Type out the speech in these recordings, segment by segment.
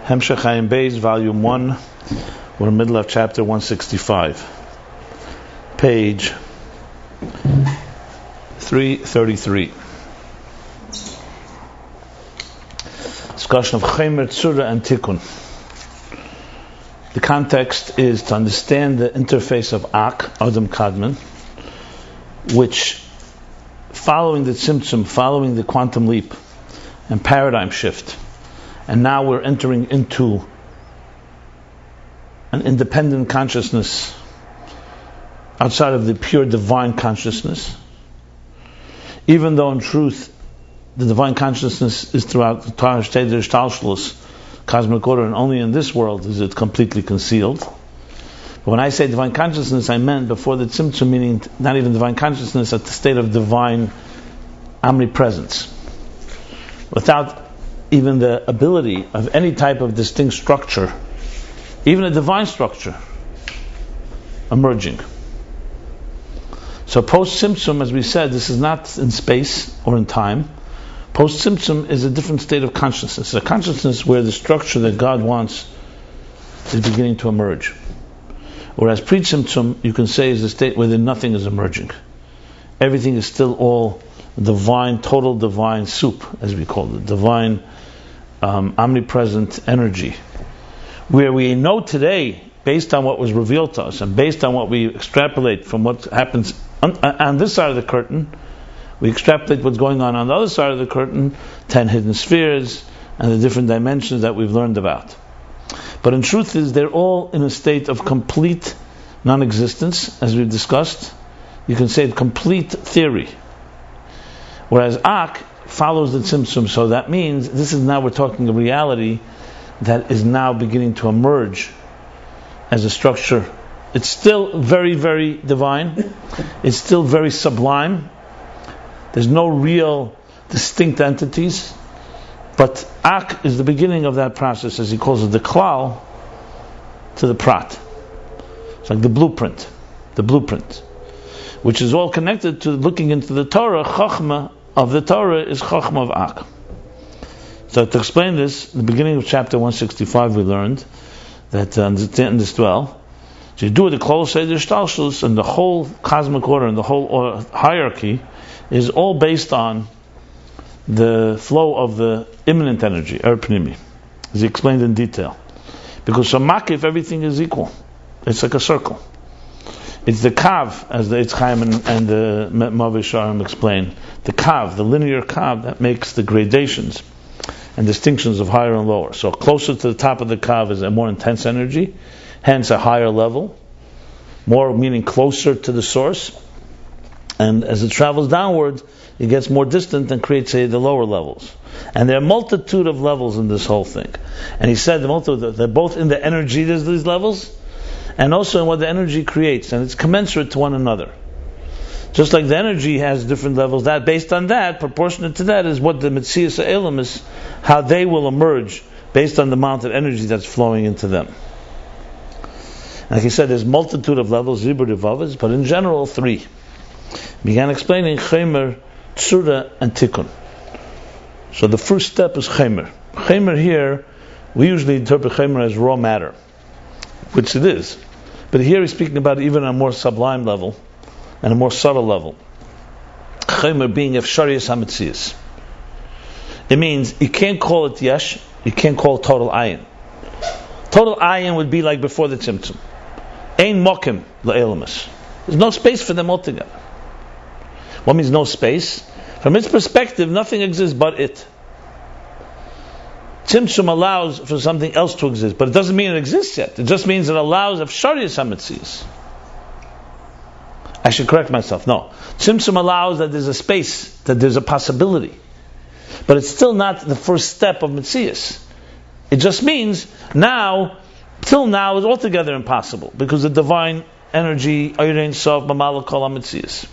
Hemshech Chaim Beis, Volume 1. We're in the middle of chapter 165. Page 333. Discussion of Chaimer, Tzura, and Tikkun. The context is to understand the interface of Ak, Adam Kadmon, which, following the Tzimtzum, following the quantum leap and paradigm shift, and now we're entering into an independent consciousness outside of the pure divine consciousness. Even though in truth the divine consciousness is throughout the entire state of Shtalshlus, cosmic order, and only in this world is it completely concealed. But when I say divine consciousness, I meant before the Tzimtzum, meaning not even divine consciousness, at the state of divine omnipresence, without even the ability of any type of distinct structure, even a divine structure, emerging. So post-Tzimtzum, as we said, this is not in space or in time. Post-Tzimtzum is a different state of consciousness, a consciousness where the structure that God wants is beginning to emerge. Whereas pre-Tzimtzum, you can say, is a state where nothing is emerging. Everything is still all divine, total divine soup, as we call it, divine omnipresent energy. Where we know today, based on what was revealed to us, and based on what we extrapolate from what happens on this side of the curtain, we extrapolate what's going on the other side of the curtain, 10 hidden spheres, and the different dimensions that we've learned about. But in truth is, they're all in a state of complete non-existence, as we've discussed. You can say complete theory. Whereas Ak follows the Tzimtzum, so that means this is now we're talking a reality that is now beginning to emerge as a structure. It's still very, very divine. It's still very sublime. There's no real distinct entities. But Ak is the beginning of that process, as he calls it, the klal to the prat. It's like the blueprint, which is all connected to looking into the Torah. Chachma of the Torah is Chachma of Ak. So to explain this, in the beginning of chapter 165 we learned that, understand this well, so you do the Klal Seder Shtalshlus, and the whole cosmic order and the whole hierarchy is all based on the flow of the immanent energy, Pnimi, as he explained in detail. Because so Makif, everything is equal. It's like a circle. It's the kav, as the Eitz Chaim and the Mavi Sharm explain, the kav, the linear kav that makes the gradations and distinctions of higher and lower. So closer to the top of the kav is a more intense energy, hence a higher level, more meaning closer to the source. And as it travels downward, it gets more distant and creates the lower levels. And there are a multitude of levels in this whole thing. And he said they're both in the energy, there's these levels, and also in what the energy creates, and it's commensurate to one another. Just like the energy has different levels, that based on that, proportionate to that, is what the Metzias Elam is, how they will emerge based on the amount of energy that's flowing into them. Like he said, there's multitude of levels, Zibur Devavas, but in general, 3. Began explaining Chaimer, Tzura, and Tikkun. So the first step is Chaimer. Chaimer here, we usually interpret Chaimer as raw matter, which it is. But here he's speaking about even a more sublime level and a more subtle level. Chaimer being Efshariyas HaMetzias. It means you can't call it Yesh, you can't call it total Ayin. Total Ayin would be like before the Tzimtzum. Ein Mokim La'elamus. There's no space for them altogether. What means no space? From its perspective, nothing exists but it. Tzimtzum allows for something else to exist, but it doesn't mean it exists yet. It just means it allows Efshariyas HaMetzias. I should correct myself. No. Tzimtzum allows that there's a space, that there's a possibility. But it's still not the first step of Metzias. It just means till now is altogether impossible, because the divine energy, Eirein Sof, Mamala Kol HaMetzias.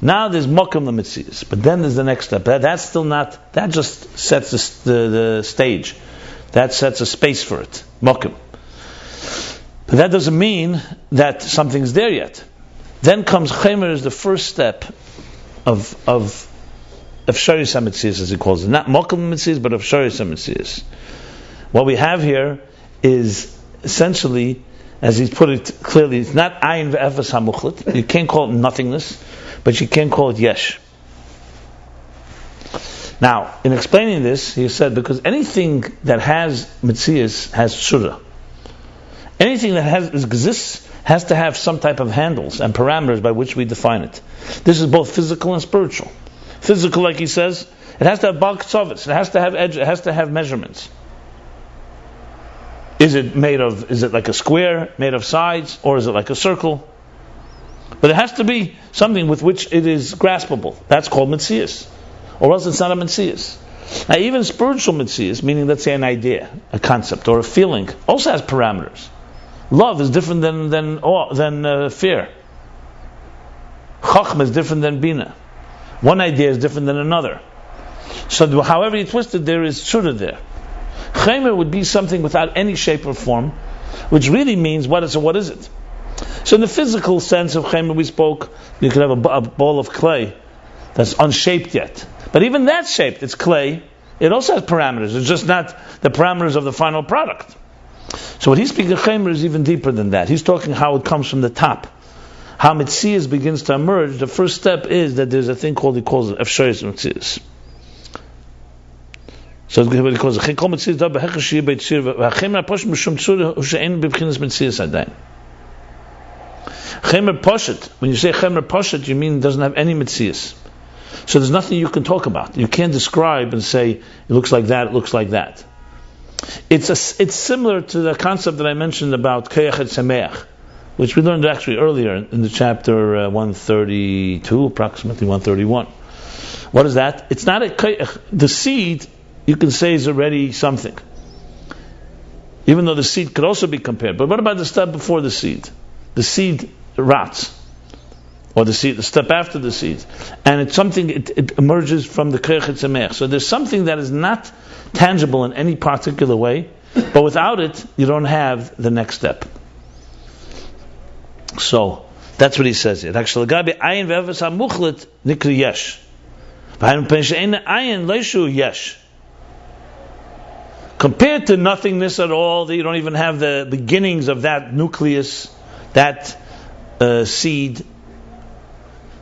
Now there's Mokum LaMetzias, but then there's the next step. That's still not, that just sets the stage. That sets a space for it. Mokum. But that doesn't mean that something's there yet. Then comes Chaimer as the first step of Efshariyas HaMetzias, as he calls it. Not Mokum HaMetzias, but Efshariyas HaMetzias. What we have here is essentially, as he's put it clearly, it's not ayin ve'efes hamuchlit. You can't call it nothingness, but you can call it yesh. Now, in explaining this, he said, because anything that has mitzias has tsura. Anything that exists has to have some type of handles and parameters by which we define it. This is both physical and spiritual. Physical, like he says, it has to have bal k'tzavos, it has to have edge, it has to have measurements. Is it like a square made of sides, or is it like a circle? But it has to be something with which it is graspable. That's called mitzias. Or else it's not a mitzias. Now, even spiritual mitzias, meaning, let's say, an idea, a concept, or a feeling, also has parameters. Love is different than fear. Chachma is different than bina. One idea is different than another. So, however you twist it, there is tsura there. Chemer would be something without any shape or form, which really means what is it? So, in the physical sense of chemer, we spoke. You could have a ball of clay that's unshaped yet, but even that's shaped. It's clay. It also has parameters. It's just not the parameters of the final product. So what he's speaking of chemer is even deeper than that. He's talking how it comes from the top. How mitzias begins to emerge. The first step is that there's a thing he calls it efshoyes mitzias. So what he calls it chikol mitzias da behecher shiyeh beitzir v'chemer posh mishum tzura ushe'en b'bchinas mitzias adayin. Chemer poshet. When you say chemer poshet, you mean it doesn't have any mitzias. So there's nothing you can talk about. You can't describe and say it looks like that. It looks like that. It's similar to the concept that I mentioned about Kayach et Sameach, which we learned actually earlier in the chapter 132, approximately 131. What is that? It's not a Kayach. The seed, you can say, is already something. Even though the seed could also be compared. But what about the step before the seed? The seed rots. Or the step after the seed. And it's something, it emerges from the Kayach et Sameach. So there's something that is not tangible in any particular way, but without it, you don't have the next step. So, that's what he says here. Actually, ayin ve'efes hamuchlit nikri yesh. Ayin leishu yesh. Compared to nothingness at all, that you don't even have the beginnings of that nucleus, that seed,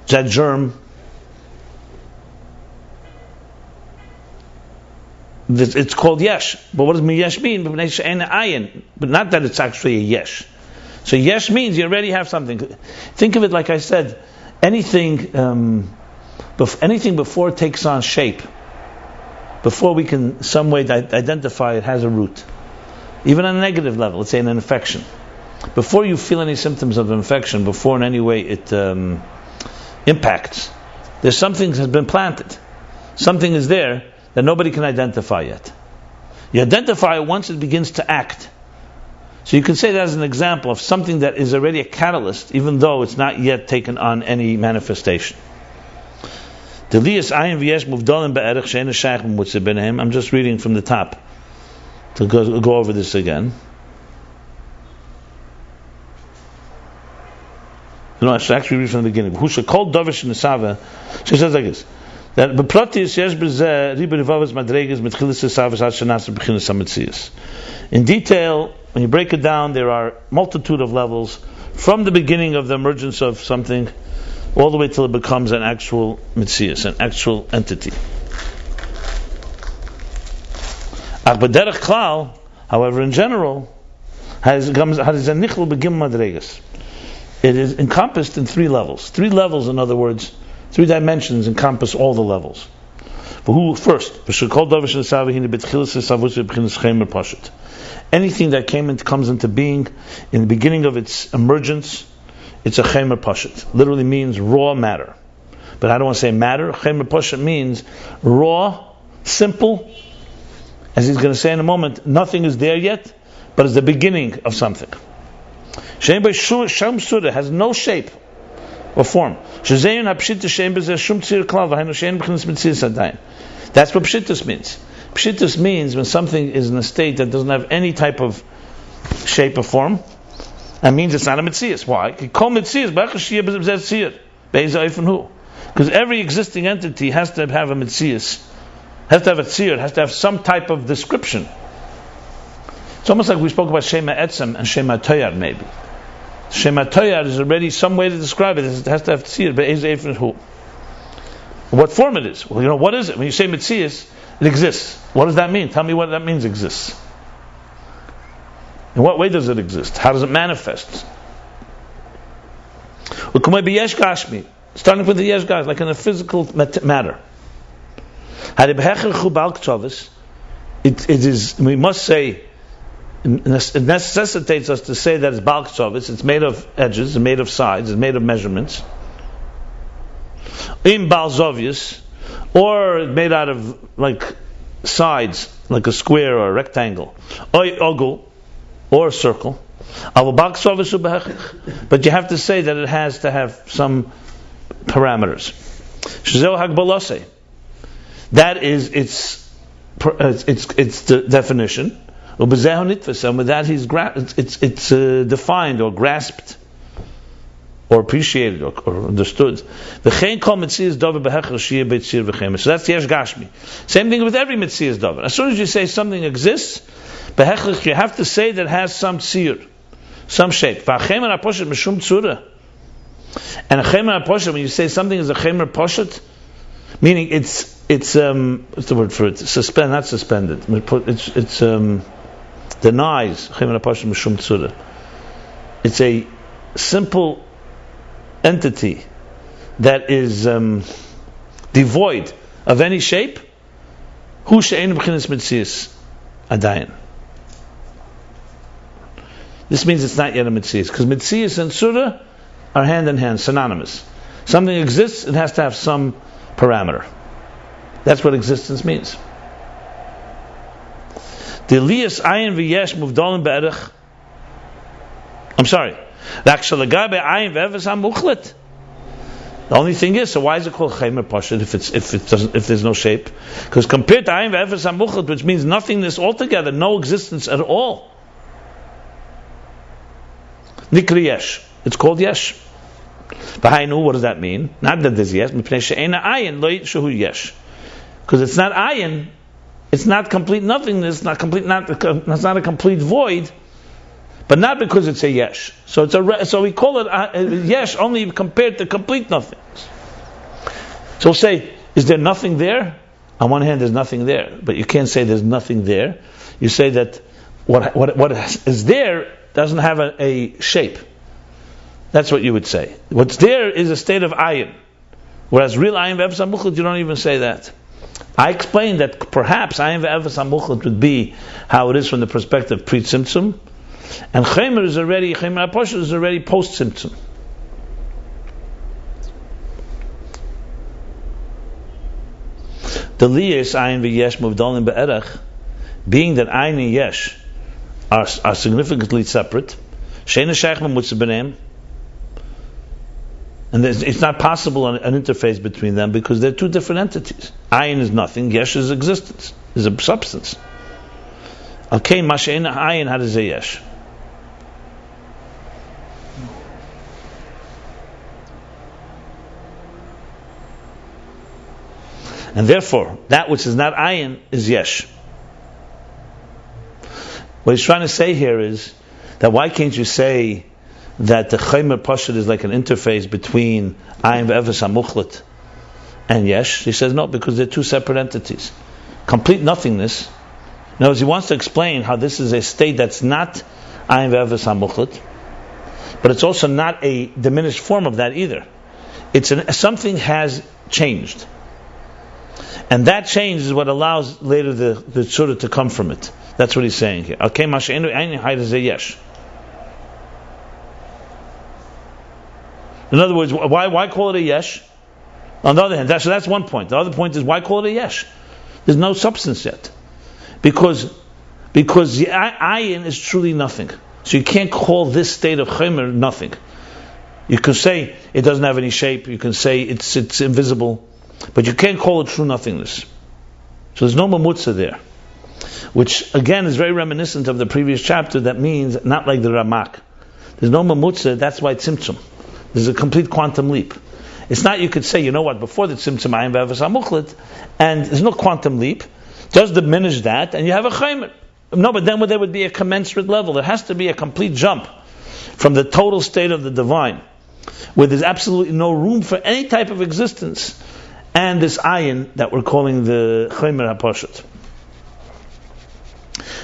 that germ. It's called yesh. But what does yesh mean? But not that it's actually a yesh. So yesh means you already have something. Think of it like I said, anything before it takes on shape, before we can some way identify it, has a root. Even on a negative level, let's say an infection. Before you feel any symptoms of infection, before in any way it impacts, there's something that has been planted. Something is there that nobody can identify yet. You identify it once it begins to act. So you can say that as an example of something that is already a catalyst, even though it's not yet taken on any manifestation. I'm just reading from the top to go over this again. No, I should actually read from the beginning. Who should call Dovish in the Sava? She says like this: that in detail, when you break it down, there are multitude of levels from the beginning of the emergence of something all the way till it becomes an actual mitzias, an actual entity. However, in general, it is encompassed in 3 levels. 3 levels, in other words, 3 dimensions encompass all the levels. But who first? Anything that comes into being in the beginning of its emergence, it's a chemer pashat. Literally means raw matter. But I don't want to say matter. Chemer pashat means raw, simple. As he's going to say in a moment, nothing is there yet, but it's the beginning of something. Has no shape or form. That's what pshitus means. Pshitus means when something is in a state that doesn't have any type of shape or form, that means it's not a mitzias. Why? Because every existing entity has to have a mitzias, has to have a tzir, has to have some type of description. It's almost like we spoke about Shema Etzem and Shema Toyar, maybe. Shema Toyar is already some way to describe it. It has to have tzir, but Ezer Eifin Hu. What form it is? Well, what is it? When you say Metzias, it exists. What does that mean? Tell me what that means, exists. In what way does it exist? How does it manifest? Starting with the Yesh Gashmi, like in a physical matter. It is, we must say, it necessitates us to say that it's Balk Tzovis, it's made of edges, it's made of sides, it's made of measurements. In Baal Zovius, or made out of like sides, like a square or a rectangle, or ogul, or a circle. But you have to say that it has to have some parameters. That is its the definition. And with that it's defined or grasped or appreciated or understood. So that's Yesh Gashmi. Same thing with every Metzias Davar. As soon as you say something exists, you have to say that it has some tzir, some shape. And a chemer poshet, when you say something is a chemer poshet, meaning it's what's the word for it? Not suspended. It's denies chemer poshet mishum tzura. It's a simple entity that is devoid of any shape. Hu she'einu b'chinas metzias adayin. This means it's not yet a Metzias, because Metzias and Surah are hand in hand, synonymous. Something exists, it has to have some parameter. That's what existence means. The Elias Ayin v'yesh muvdalim be'erech. I'm sorry. The only thing is, so why is it called Chaymer Pashut if there's no shape? Because compared to Ayin v'efes hamuchlet, which means nothingness altogether, no existence at all. Nikri Yesh. It's called Yesh. V'hainu, what does that mean? Not that there's Yesh. Because it's not Ayin, it's not complete nothingness, it's not a complete void, but not because it's a Yesh. So we call it Yesh only compared to complete nothingness. So we'll say, is there nothing there? On one hand, there's nothing there, but you can't say there's nothing there. You say that what is there doesn't have a shape. That's what you would say. What's there is a state of ayin. Whereas real ayin ve'efes hamuchlet, you don't even say that. I explained that perhaps ayin ve'efes hamuchlet would be how it is from the perspective pre-tzimtzum, and chaymer haposhet is already post-tzimtzum. The liyas ayin ve'yesh muvdalim be'erech, being that ayin and yesh are significantly separate. Sheina shaykh mutza b'neim, and it's not possible an interface between them because they're two different entities. Ayin is nothing, yesh is existence, is a substance. Okay, ma sheina ayin, how does it yesh? And therefore, that which is not ayin is yesh. What he's trying to say here is that why can't you say that the Chaymer Pashut is like an interface between Ayin ve'efes hamuchlet and Yesh? He says no, because they're two separate entities. Complete nothingness. In other words, he wants to explain how this is a state that's not Ayin ve'efes hamuchlet, but it's also not a diminished form of that either. Something has changed. And that change is what allows later the surah to come from it. That's what he's saying here. Okay, masha'enu ayin hayda ze yesh. In other words, why call it a yesh? On the other hand, that's one point. The other point is, why call it a yesh? There's no substance yet, because the ayin is truly nothing. So you can't call this state of chaymer nothing. You can say it doesn't have any shape. You can say it's invisible, but you can't call it true nothingness. So there's no mamutza there, which again is very reminiscent of the previous chapter. That means not like the Ramak. There's no mamutza. That's why tzimtzum. There's a complete quantum leap. It's not you could say, you know what, before the tzimtzum ayin ve'efes hamuchlet, and there's no quantum leap. Just diminish that, and you have a chaymer. No, but then there would be a commensurate level. There has to be a complete jump from the total state of the divine, where there's absolutely no room for any type of existence, and this ayin that we're calling the Chomer HaPoshet.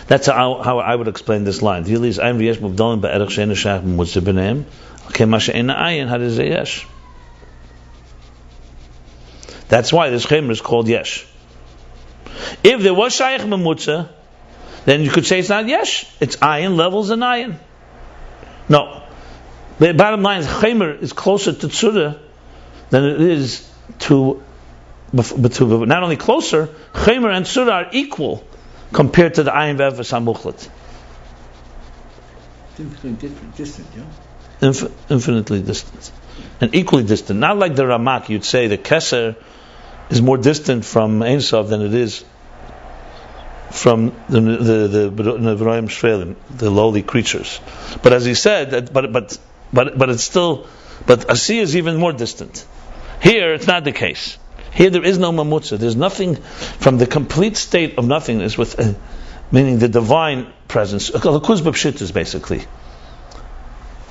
That's how I would explain this line. That's why this Chomer is called Yesh. If there was Shaykh Memutza, then you could say it's not Yesh. It's ayin levels and ayin. No. The bottom line is Chomer is closer to Tzura than it is to not only closer, Chomer and Tzura are equal compared to the ayin ve'efes hamuchlat. Infinitely distant, yeah? Infinitely distant. And equally distant. Not like the Ramak, you'd say the Keser is more distant from Ein Sof than it is from the Nevrayim Shvelim, the lowly creatures. But as he said, but it's still, but Asiyah is even more distant. Here, it's not the case. Here, there is no mamutza. There's nothing from the complete state of nothingness, with meaning the divine presence. Lakuz b'pshittus, basically.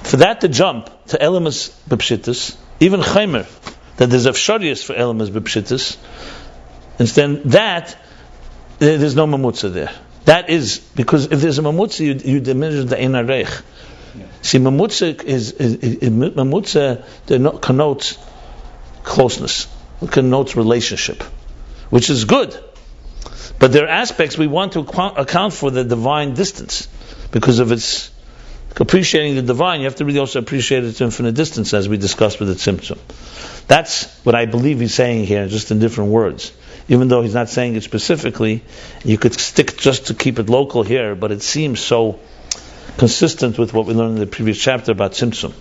For that to jump to Elamus b'pshittus, even Chomer, that there's afsharius for Elamus b'pshittus, instead that there's no mamutza there. That is because if there's a mamutza, you diminish the ein hareich. See, mamutza connotes closeness. It connotes relationship, which is good. But there are aspects we want to account for the divine distance, because if it's appreciating the divine, you have to really also appreciate its infinite distance, as we discussed with the Tzimtzum. That's what I believe he's saying here, just in different words. Even though he's not saying it specifically, you could stick just to keep it local here, but it seems so consistent with what we learned in the previous chapter about Tzimtzum.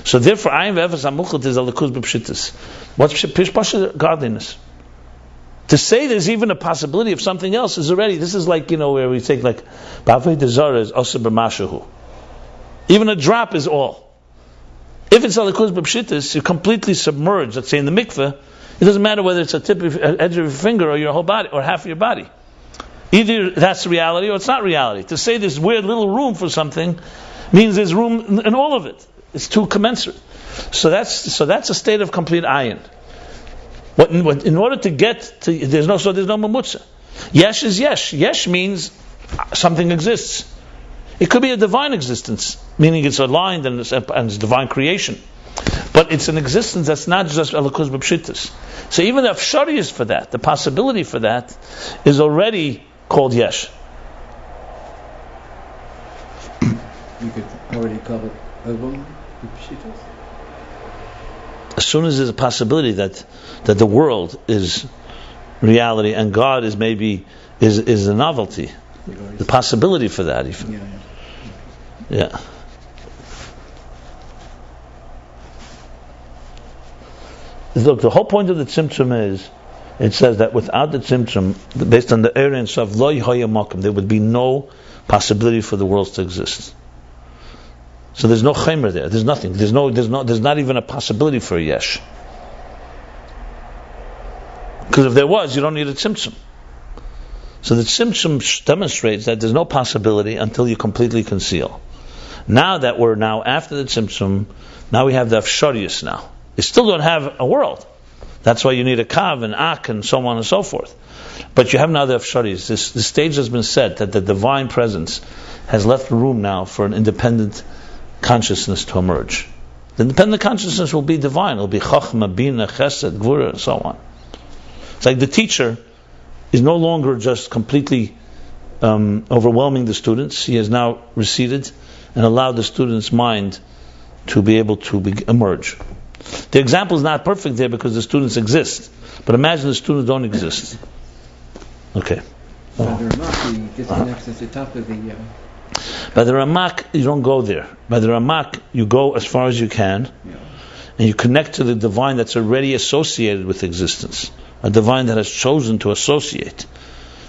So therefore, ayin ve'efes hamuchlat is alakus b'pshittus. What's pishpasha? Godliness. To say there's even a possibility of something else is already, this is like, where we take like, b'avei dezara is asa b'mashahu. Even a drop is all. If it's alakus b'pshittus, you're completely submerged. Let's say in the mikveh, it doesn't matter whether it's a tip of edge of your finger or your whole body or half of your body. Either that's reality or it's not reality. To say there's weird little room for something means there's room in all of it. It's too commensurate. So that's a state of complete ayin. In order to get to, there's no mamutza. Yesh is yesh. Yesh means something exists. It could be a divine existence, meaning it's aligned and it's divine creation. But it's an existence that's not just Elokus b'pshittus. So even the afshariyus for that, the possibility for that, is already called yesh. You could already call it Elvon b'pshittus? As soon as there's a possibility that the world is reality and God is maybe is a novelty, the possibility for that even. Yeah. Look, the whole point of the Tzimtzum is, it says that without the Tzimtzum, based on the errands of Lo Yehaya Makom, there would be no possibility for the worlds to exist. So there's no Chomer there. There's nothing. There's not even a possibility for a Yesh. Because if there was, you don't need a Tzimtzum. So the Tzimtzum demonstrates that there's no possibility until you completely conceal. Now that we're after the Tzimtzum, now we have the Afshariyus now. You still don't have a world. That's why you need a Kav and Ak and so on and so forth. But you have now the Afshariyus. The stage has been set that the divine presence has left room now for an independent consciousness to emerge. The independent consciousness will be divine. It will be Chachma, Bina, Chesed, Gvura, and so on. It's like the teacher is no longer just completely overwhelming the students. He has now receded and allowed the student's mind to be able to emerge. The example is not perfect there because the students exist. But imagine the students don't exist. Okay. By the Ramak, he disconnects at the top of the... By the Ramak, you don't go there. By the Ramak, you go as far as you can, and you connect to the divine that's already associated with existence. A divine that has chosen to associate.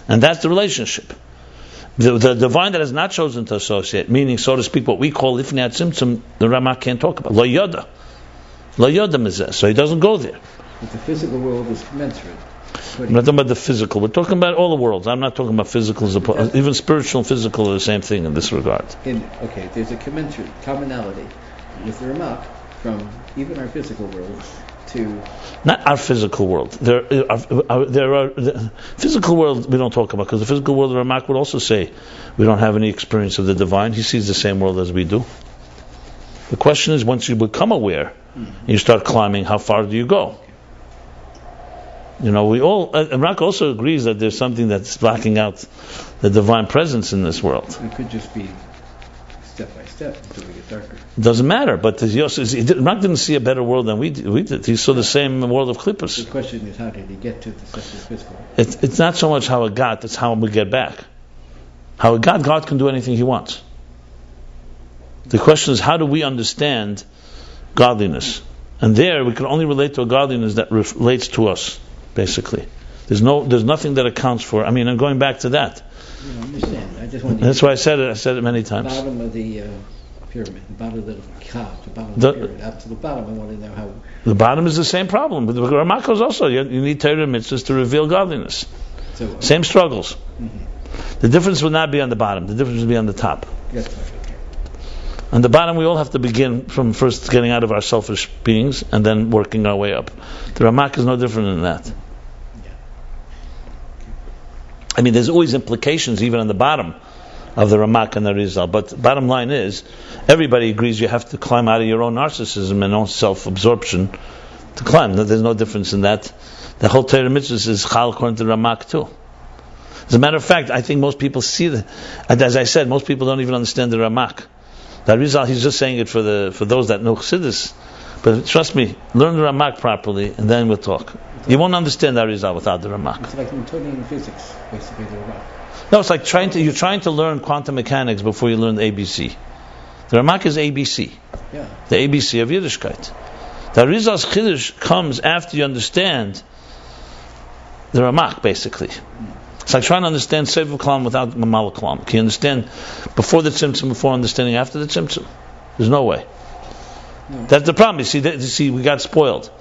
And that's the relationship. The divine that has not chosen to associate, meaning, so to speak, what we call Lifnei HaTzimtzum, the Ramak can't talk about. Lo Yoda. Lo Yoda Mizeh. So he doesn't go there. But the physical world is commensurate. I'm not talking about the physical. We're talking about all the worlds. I'm not talking about physical, even spiritual and physical are the same thing in this regard. There's a commonality with the Ramak from even our physical world to... Not our physical world. There are the physical world we don't talk about, because the physical world, the Ramak would also say we don't have any experience of the divine. He sees the same world as we do. The question is, once you become aware, you start climbing, how far do you go? We all, Ramak also agrees that there's something that's blocking out the divine presence in this world. It could just be step by step until we get darker. It doesn't matter, but Ramak didn't see a better world than we did. He saw the same world of Klippos. The question is, how did he get to the physical? It's not so much how it got, it's how we get back. How it got, God can do anything He wants. The question is, how do we understand godliness? And there, we can only relate to a godliness that relates to us, basically. There's nothing that accounts for. I'm going back to that. I understand. I just want to... That's why I said it many times. The bottom of the pyramid, the bottom of the cloud, the bottom of the pyramid, up to the bottom. I want to know how... The bottom is the same problem. But the Ramak is also, you need Torah mitzvahs to reveal godliness. Same struggles. Mm-hmm. The difference would not be on the bottom. The difference would be on the top. Yes, okay. On the bottom, we all have to begin from first getting out of our selfish beings and then working our way up. The Ramak is no different than that. There's always implications even on the bottom of the Ramak and the Rizal. But the bottom line is, everybody agrees you have to climb out of your own narcissism and own self-absorption to climb. There's no difference in that. The whole Torah mitzvahs is chal according to Ramak too. As a matter of fact, I think most people see that. And as I said, most people don't even understand the Ramak. The Rizal, he's just saying it for those that know Chassidus. But trust me, learn the Ramak properly, and then we'll talk. You won't understand the Rizal without the Ramak. It's like Newtonian physics, basically, the Ramak. No, it's like you're trying to learn quantum mechanics before you learn the ABC. The Ramak is ABC. Yeah. The ABC of Yiddishkeit. The Rizal's Chiddush comes after you understand the Ramak, basically. It's like trying to understand Sefer Kalam without Mamal Kalam. Can you understand before the Tzimtzum, before understanding after the Tzimtzum? There's no way. No. That's the problem. You see, we got spoiled.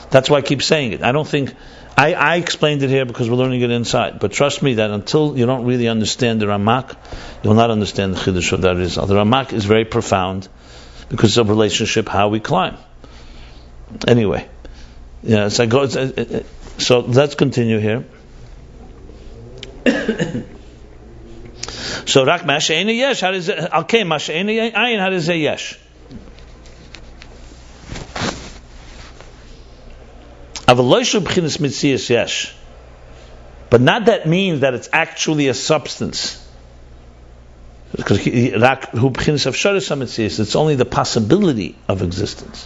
That's why I keep saying it. I don't think... I explained it here because we're learning it inside. But trust me that until you don't really understand the Ramak, you'll not understand the Chiddush of the Rizal. The Ramak is very profound because of relationship, how we climb. Anyway. So let's continue here. So rak ma'ashe'ena yesh, how does it? Okay, ma'ashe'ena ayin, how does it yesh? Avaloishu b'chinas mitzias yesh, but not that means that it's actually a substance. Because rak hu b'chinas avsharis hamitzias, it's only the possibility of existence,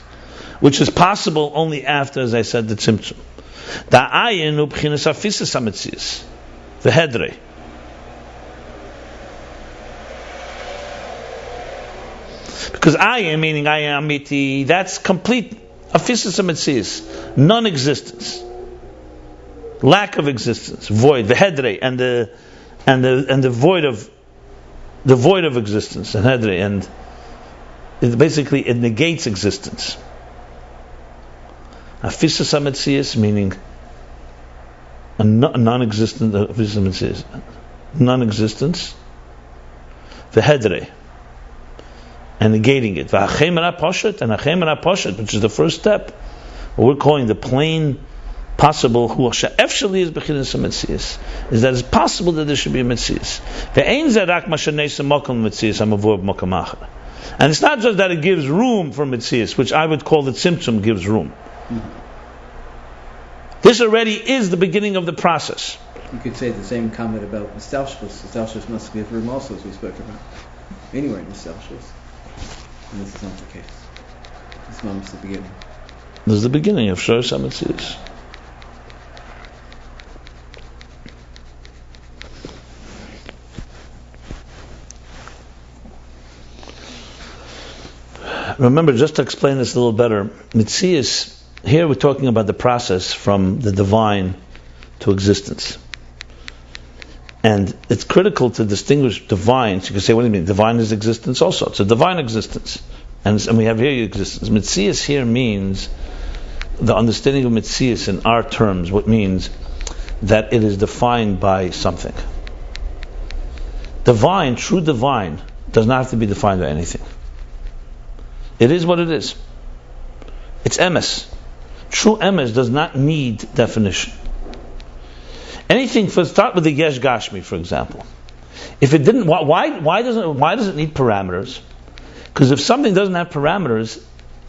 which is possible only after, as I said, the tzimtzum. Da ayin hu b'chinas afisas hamitzias. The hedre. Because ayin, meaning ayin amiti, that's complete afisas hamitzias, non-existence, lack of existence, void. The hedre and the void of existence, and hedre, and it negates existence. Afisas hamitzias, meaning a non-existent non-existence, the hedre, and negating it. And poshet, which is the first step, what we're calling the plain possible, is that it's possible that there should be a mitzias. And it's not just that it gives room for mitzias, which I would call the tzimtzum gives room. This already is the beginning of the process. You could say the same comment about the Stalshus. The Stalshus must give room also, as we spoke about. Anywhere in the Stalshus. And this is not the case. This moment's the beginning. This is the beginning of Shor Samatzius. Remember, just to explain this a little better, Mitzias, here we're talking about the process from the divine to existence. And it's critical to distinguish divine. So you can say, what do you mean? Divine is existence also. It's a divine existence. And we have here existence. Mitzias here means, the understanding of Mitzias in our terms, what means that it is defined by something. Divine, true divine, does not have to be defined by anything. It is what it is. It's emes. True emes does not need definition. Anything, start with the Yesh Gashmi, for example. If it didn't, why does it need parameters? Because if something doesn't have parameters,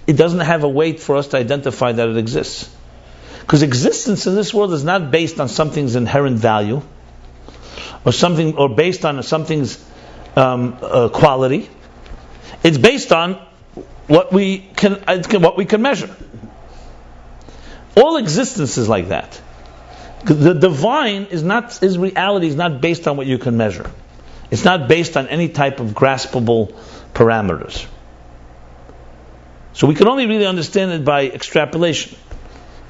it doesn't have a weight for us to identify that it exists. Because existence in this world is not based on something's inherent value, or based on something's quality. It's based on what we can measure. All existence is like that. The divine is reality is not based on what you can measure. It's not based on any type of graspable parameters. So we can only really understand it by extrapolation.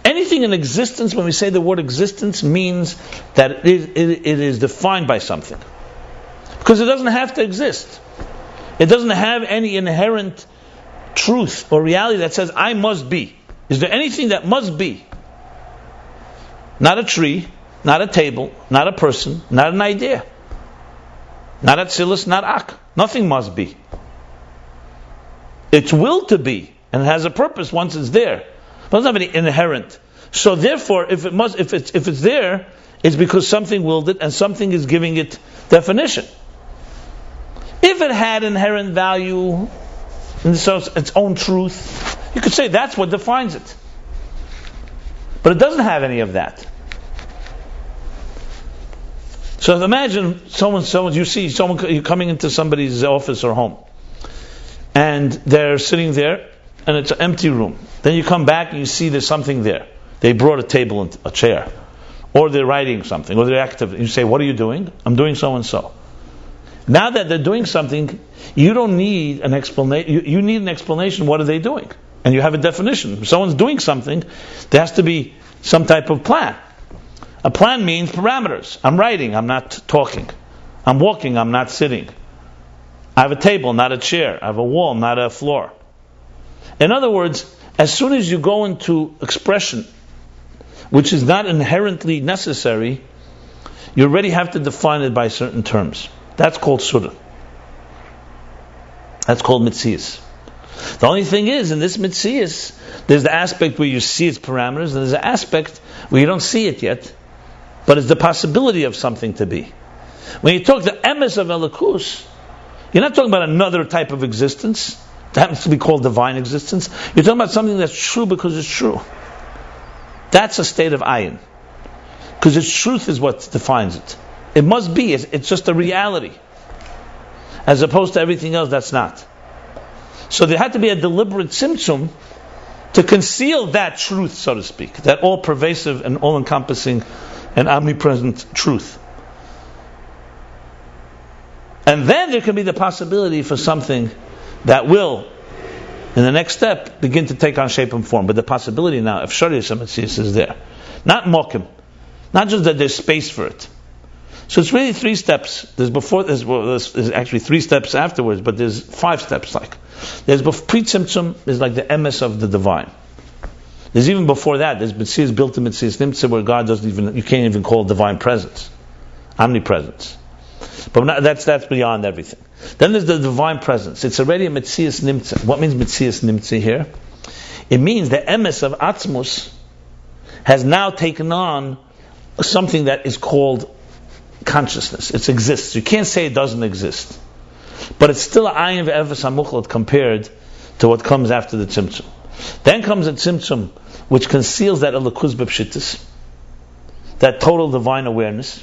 Anything in existence, when we say the word existence, means that it is defined by something. Because it doesn't have to exist. It doesn't have any inherent truth or reality that says, I must be. Is there anything that must be? Not a tree, not a table, not a person, not an idea. Not Atzilus, not Ak. Nothing must be. It's willed to be, and it has a purpose once it's there. It doesn't have any inherent. So therefore, if it's there, it's because something willed it, and something is giving it definition. If it had inherent value, and so its own truth, you could say that's what defines it. But it doesn't have any of that. So imagine you're coming into somebody's office or home, and they're sitting there, and it's an empty room. Then you come back and you see there's something there. They brought a table and a chair, or they're writing something, or they're active. You say, "What are you doing?" "I'm doing so and so." Now that they're doing something, you don't need an explanation. You need an explanation. What are they doing? And you have a definition. If someone's doing something, there has to be some type of plan. A plan means parameters. I'm writing, I'm not talking. I'm walking, I'm not sitting. I have a table, not a chair. I have a wall, not a floor. In other words, as soon as you go into expression, which is not inherently necessary, you already have to define it by certain terms. That's called surah. That's called mitzias. The only thing is, in this mitzias, there's the aspect where you see its parameters, and there's an aspect where you don't see it yet, but it's the possibility of something to be. When you talk the emes of Elokus, you're not talking about another type of existence that happens to be called divine existence. You're talking about something that's true because it's true. That's a state of ayin. Because its truth is what defines it. It must be. It's just a reality. As opposed to everything else that's not. So there had to be a deliberate tzimtzum to conceal that truth, so to speak. That all-pervasive and all-encompassing and omnipresent truth. And then there can be the possibility for something that will, in the next step, begin to take on shape and form. But the possibility now, if Shariah Shemetzias is there. Not Mokim. Not just that there's space for it. So it's really 3 steps. There's actually 3 steps afterwards, but there's 5 steps like. There's pre-tzimtzum is like the emes of the divine. There's even before that, there's Mitzias built in Mitzias Nimtza, where God you can't even call it divine presence. Omnipresence. But that's beyond everything. Then there's the divine presence. It's already a Mitzias Nimtza. What means Mitzias Nimtza here? It means the emes of Atzmus has now taken on something that is called consciousness. It exists. You can't say it doesn't exist. But it's still an ayin ve'efes hamuchlat compared to what comes after the tzimtzum. Then comes a tzimtzum which conceals that elokus b'pshittus, that total divine awareness,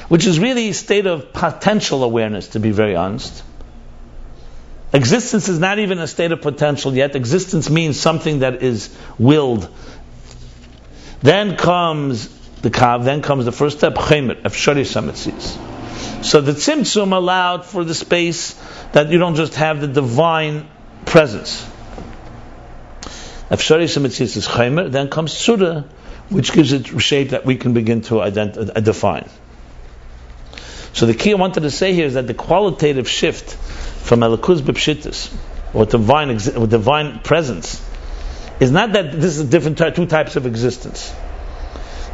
which is really a state of potential awareness, to be very honest. Existence is not even a state of potential yet. Existence means something that is willed. Then comes the kav, then comes the first step, chemer, efshari sametzis. So the tzimtzum allowed for the space that you don't just have the divine presence. Efshari sametzis is chemer, then comes surah, which gives it shape that we can begin to define. So the key I wanted to say here is that the qualitative shift from Elokus b'pshittus, or divine presence, is not that this is different 2 types of existence.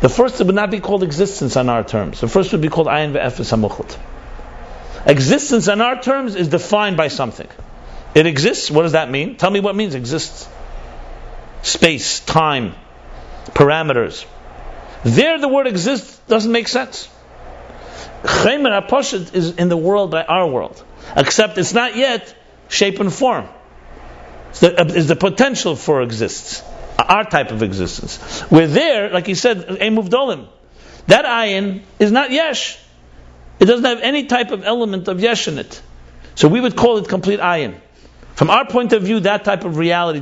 The first would not be called existence on our terms. The first would be called ayin ve'efes hamuchut. Existence on our terms is defined by something. It exists. What does that mean? Tell me what means exists. Space, time, parameters. There, the word exists doesn't make sense. Chaimer HaPashut is in the world by our world, except it's not yet shape and form. Is the potential for exists, our type of existence. We're there, like he said, Emuv Dolim. That ayin is not yesh. It doesn't have any type of element of yesh in it. So we would call it complete ayin. From our point of view, that type of reality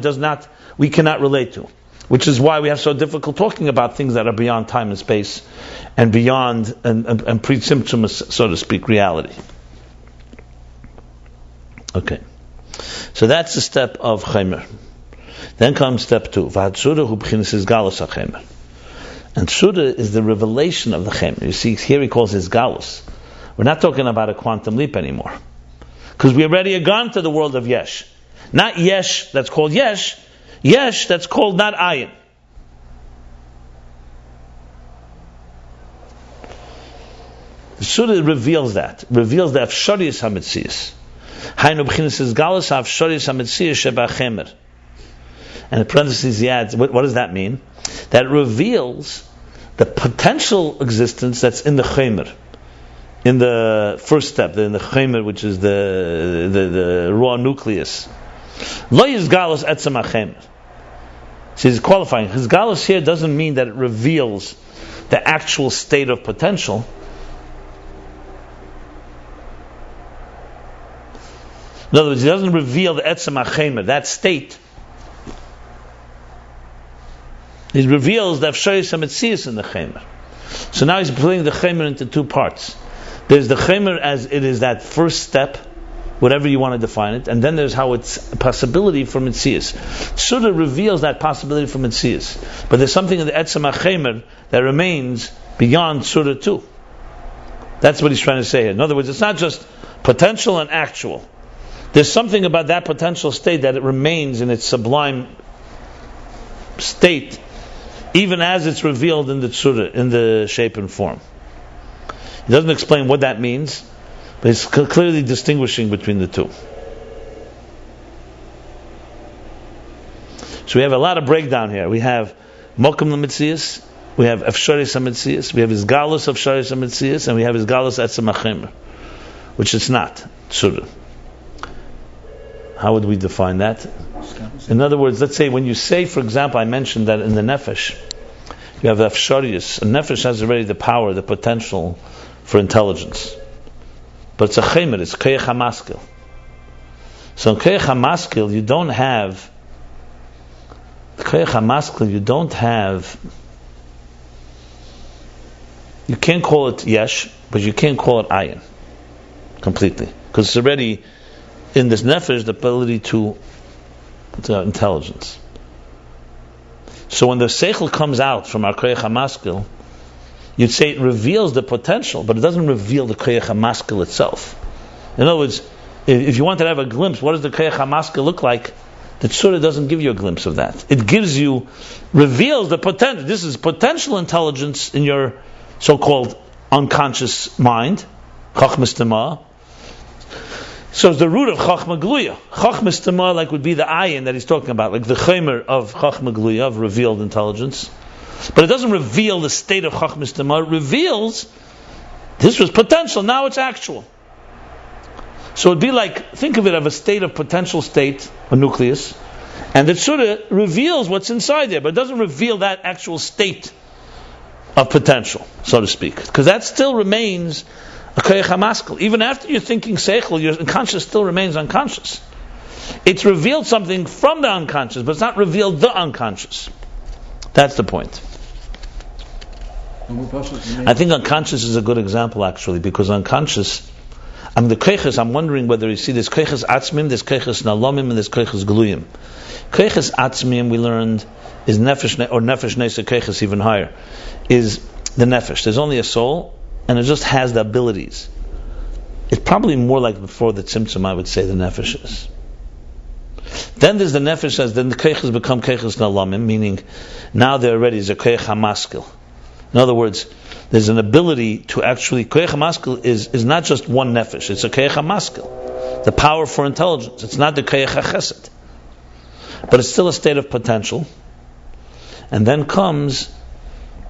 we cannot relate to. Which is why we have so difficult talking about things that are beyond time and space and beyond and pre-symptomous, so to speak, reality. Okay. So that's the step of Chaimer. Then comes step 2. V'hatsura hu b'chinas Galus HaChaimer. And Tsura is the revelation of the Chaimer. You see, here he calls his Galus. We're not talking about a quantum leap anymore. Because we already have gone to the world of Yesh. Not Yesh, that's called Yesh. Yesh, that's called not ayin. The Surah reveals that. Reveals the Afsharius HaMetzias. Hainu b'chinas Galus Afsharius HaMetzias sheba Chaimer. And in parentheses he adds, what does that mean? That it reveals the potential existence that's in the Chaimer. In the first step, in the Chaimer, which is the raw nucleus. Lo is galus etzem hachaimer. So he's qualifying. His galus here doesn't mean that it reveals the actual state of potential. In other words, he doesn't reveal the etzem hachaimer, that state. He reveals the afshayis hametzias in the chaimer. So now he's putting the chaimer into two parts. There's the chaimer as it is that first step, whatever you want to define it, and then there's how it's a possibility for Metzias. Surah reveals that possibility for Metzias. But there's something in the Etzem HaChaimer that remains beyond Surah 2. That's what he's trying to say here. In other words, it's not just potential and actual. There's something about that potential state that it remains in its sublime state, even as it's revealed in the Surah, in the shape and form. He doesn't explain what that means, but he's clearly distinguishing between the two. So we have a lot of breakdown here. We have Mokum L'Metzias, we have Afsharis HaMetzias, we have his Galus of Afsharis HaMetzias, and we have his Galus Etzem HaChaimer, which it's not, Surah. How would we define that? In other words, let's say when you say, for example, I mentioned that in the Nefesh, you have Afsharius. A Nefesh has already the power, the potential for intelligence. But it's a chaimer, it's Keyach HaMaskil. So in Keyach HaMaskil, you don't have you can't call it Yesh, but you can't call it Ayin completely. Because it's already in this Nefesh the ability to intelligence. So when the Seichel comes out from our Keyach HaMaskil, you'd say it reveals the potential, but it doesn't reveal the Keyach HaMaskil itself. In other words, if you wanted to have a glimpse, what does the Keyach HaMaskil look like? The Surah doesn't give you a glimpse of that. It reveals the potential. This is potential intelligence in your so-called unconscious mind, Chachmas Tema. So it's the root of Chachma Gluya. Chachmas Tema, like would be the ayin that he's talking about, like the chaimer of Chachma Gluya, of revealed intelligence. But it doesn't reveal the state of Chachmas Tema. It reveals this was potential, now it's actual. So it'd be like, think of it of a state of potential state, a nucleus, and it sort of reveals what's inside there, but it doesn't reveal that actual state of potential, so to speak. Because that still remains a Keyach HaMaskil. Even after you're thinking Seichel, your unconscious still remains unconscious. It's revealed something from the unconscious, but it's not revealed the unconscious. That's the point. I think unconscious is a good example, actually, because unconscious, the Keiches, I'm wondering whether you see there's Keiches Atzmim, there's Keiches Nalamim, and there's Keiches Gluyim. Keiches Atzmim, we learned, is Nefesh, or Nefesh Nesa Keiches, even higher, is the Nefesh. There's only a soul, and it just has the abilities. It's probably more like before the Tzimtzum, I would say, the Nefesh is. Then there's the Nefesh, then the Keiches become Keiches Nalamim, meaning now there already is a Keich HaMaskil. In other words, there's an ability to actually, Koyach HaMaskil is not just one nefesh, it's a Koyach HaMaskil, the power for intelligence. It's not the Koyach HaChesed. But it's still a state of potential. And then comes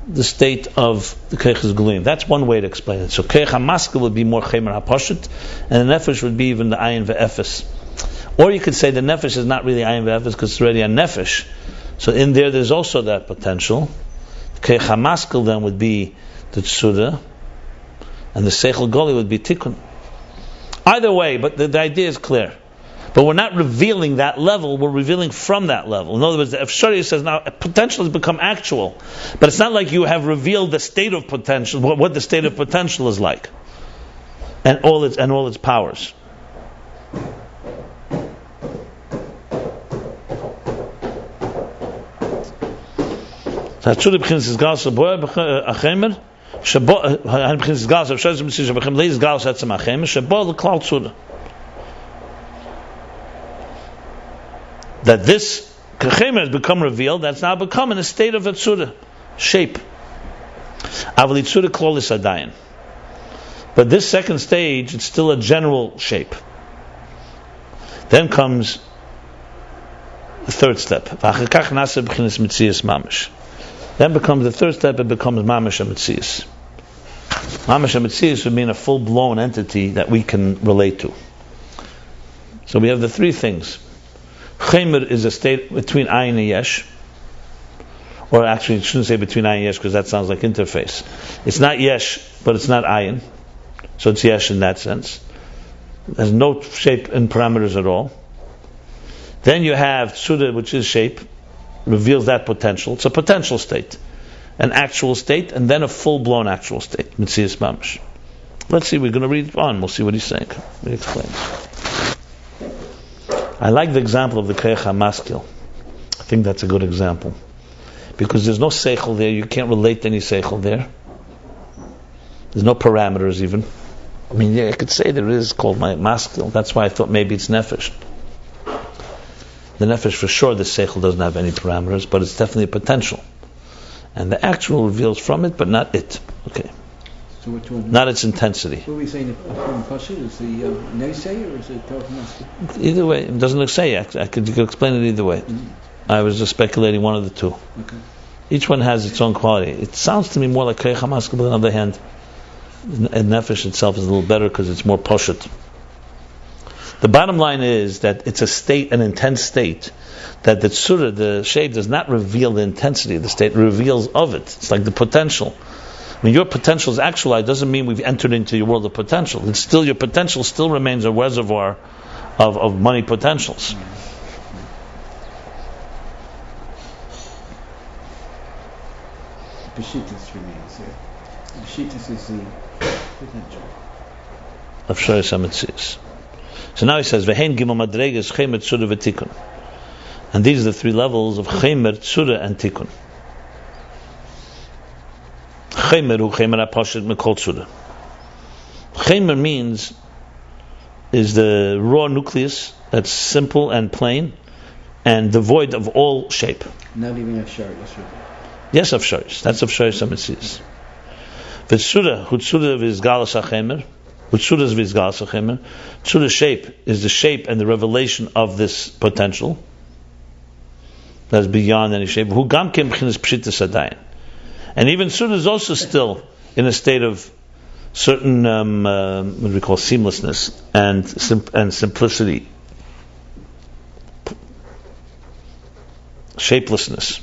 the state of the Koyach HaGluim. That's one way to explain it. So Koyach HaMaskil would be more Chemer HaPashut, and the nefesh would be even the Ayin Ve'efes. Or you could say the nefesh is not really Ayin Ve'efes because it's already a nefesh. So in there's also that potential. Koyach HaMaskil then would be the Tzura, and the Seichel Goli would be Tikkun. Either way, but the idea is clear. But we're not revealing that level, we're revealing from that level. In other words, the Efshari says now potential has become actual. But it's not like you have revealed the state of potential, what the state of potential is like. And all its powers. That this Kechemer has become revealed, that's now become in a state of a tzura, shape. But this second stage, it's still a general shape. Then comes the third step. Then becomes the third step, it becomes Mamash HaMetzias. Mamash HaMetzias would mean a full-blown entity that we can relate to. So we have the three things. Chemer is a state between Ayin and Yesh. Or actually, it shouldn't say between Ayin and Yesh because that sounds like interface. It's not Yesh, but it's not Ayin. So it's Yesh in that sense. There's no shape and parameters at all. Then you have Tzura, which is shape, reveals that potential. It's a potential state. An actual state, and then a full-blown actual state. Metzias Mamash. Let's see, we're going to read on. We'll see what he's saying. He explains. I like the example of the Koyach HaMaskil. I think that's a good example. Because there's no seichel there, you can't relate to any seichel there. There's no parameters even. I mean, yeah, I could say there is called my maskil. That's why I thought maybe it's nefesh. The nefesh for sure, the seichel doesn't have any parameters, but it's definitely a potential. And the actual reveals from it, but not it. Okay. So which one? Not its intensity. What are we saying from Pashut? Is the Neisei or is it Koyach HaMaskil? Either way, it doesn't say. You could explain it either way. Mm-hmm. I was just speculating one of the two. Okay. Each one has its own quality. It sounds to me more like Koyach HaMaskil, but on the other hand, and nefesh itself is a little better because it's more poshut. The bottom line is that it's a state, an intense state, that the tzura, the shape, does not reveal the intensity of the state, it reveals of it. It's like the potential. When your potential is actualized, doesn't mean we've entered into your world of potential. It's still, your potential still remains a reservoir of money potentials. Peshitas remains here. Peshitas is the potential. Of Shoyes HaMetzias. So now he says, V'hein gimel madreges chemer tzura v'tikun. And these are the three levels of chemer, tzura, and tikun. Chemer hu chemer ha'pashut mikol tzura. Chemer means is the raw nucleus that's simple and plain and devoid of all shape. Not even a shard, yes, right? Yes, of Shoyes. That's of Shoyes HaMetzias. V'tzura hu tzura v'izgalas ha'chemer. Tzura's v'izgalas ha'chemer. Tzura's shape is the shape and the revelation of this potential that's beyond any shape. Hu gam kem b'chinas pshitas adayin. And even Tzura is also still in a state of certain what do we call seamlessness and simplicity, shapelessness.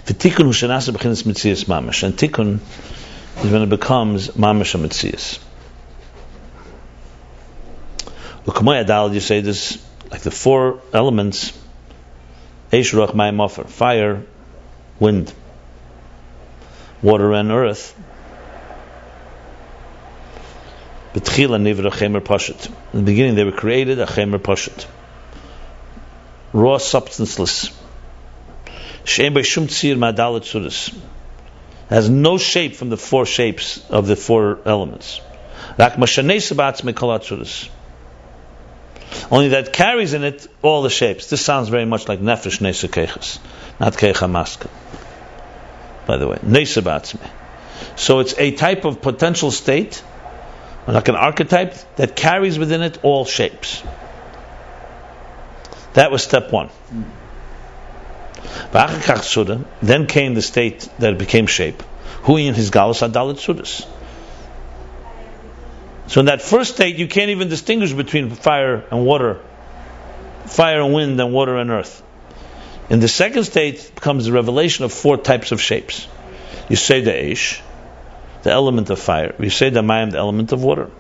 V'tikun hu shenasa b'chinas metzias mamash, and tikun is when it becomes mamash HaMetzias. L'kamoy adal, you say this like the four elements: Eish, Ruach, Mayim, Ofer, fire, wind, water, and earth. B'tchila nivra chemer pashut. In the beginning, they were created a chemer pashut, raw, substanceless. She'en b'shum tzir ma'adal tzuras. Has no shape from the four shapes of the four elements. Rak mashanei sabatz mikol tzuras. Only that carries in it all the shapes. This sounds very much like nefesh neisa keiches, not keicha maska. By the way, neisa batzmi. So it's a type of potential state, like an archetype, that carries within it all shapes. That was step one. Then came the state that it became shape. Hu in his galus adalit sudas. So in that first state, you can't even distinguish between fire and water, fire and wind, and water and earth. In the second state comes the revelation of 4 types of shapes. You say the Eish, the element of fire. You say the Mayim, the element of water.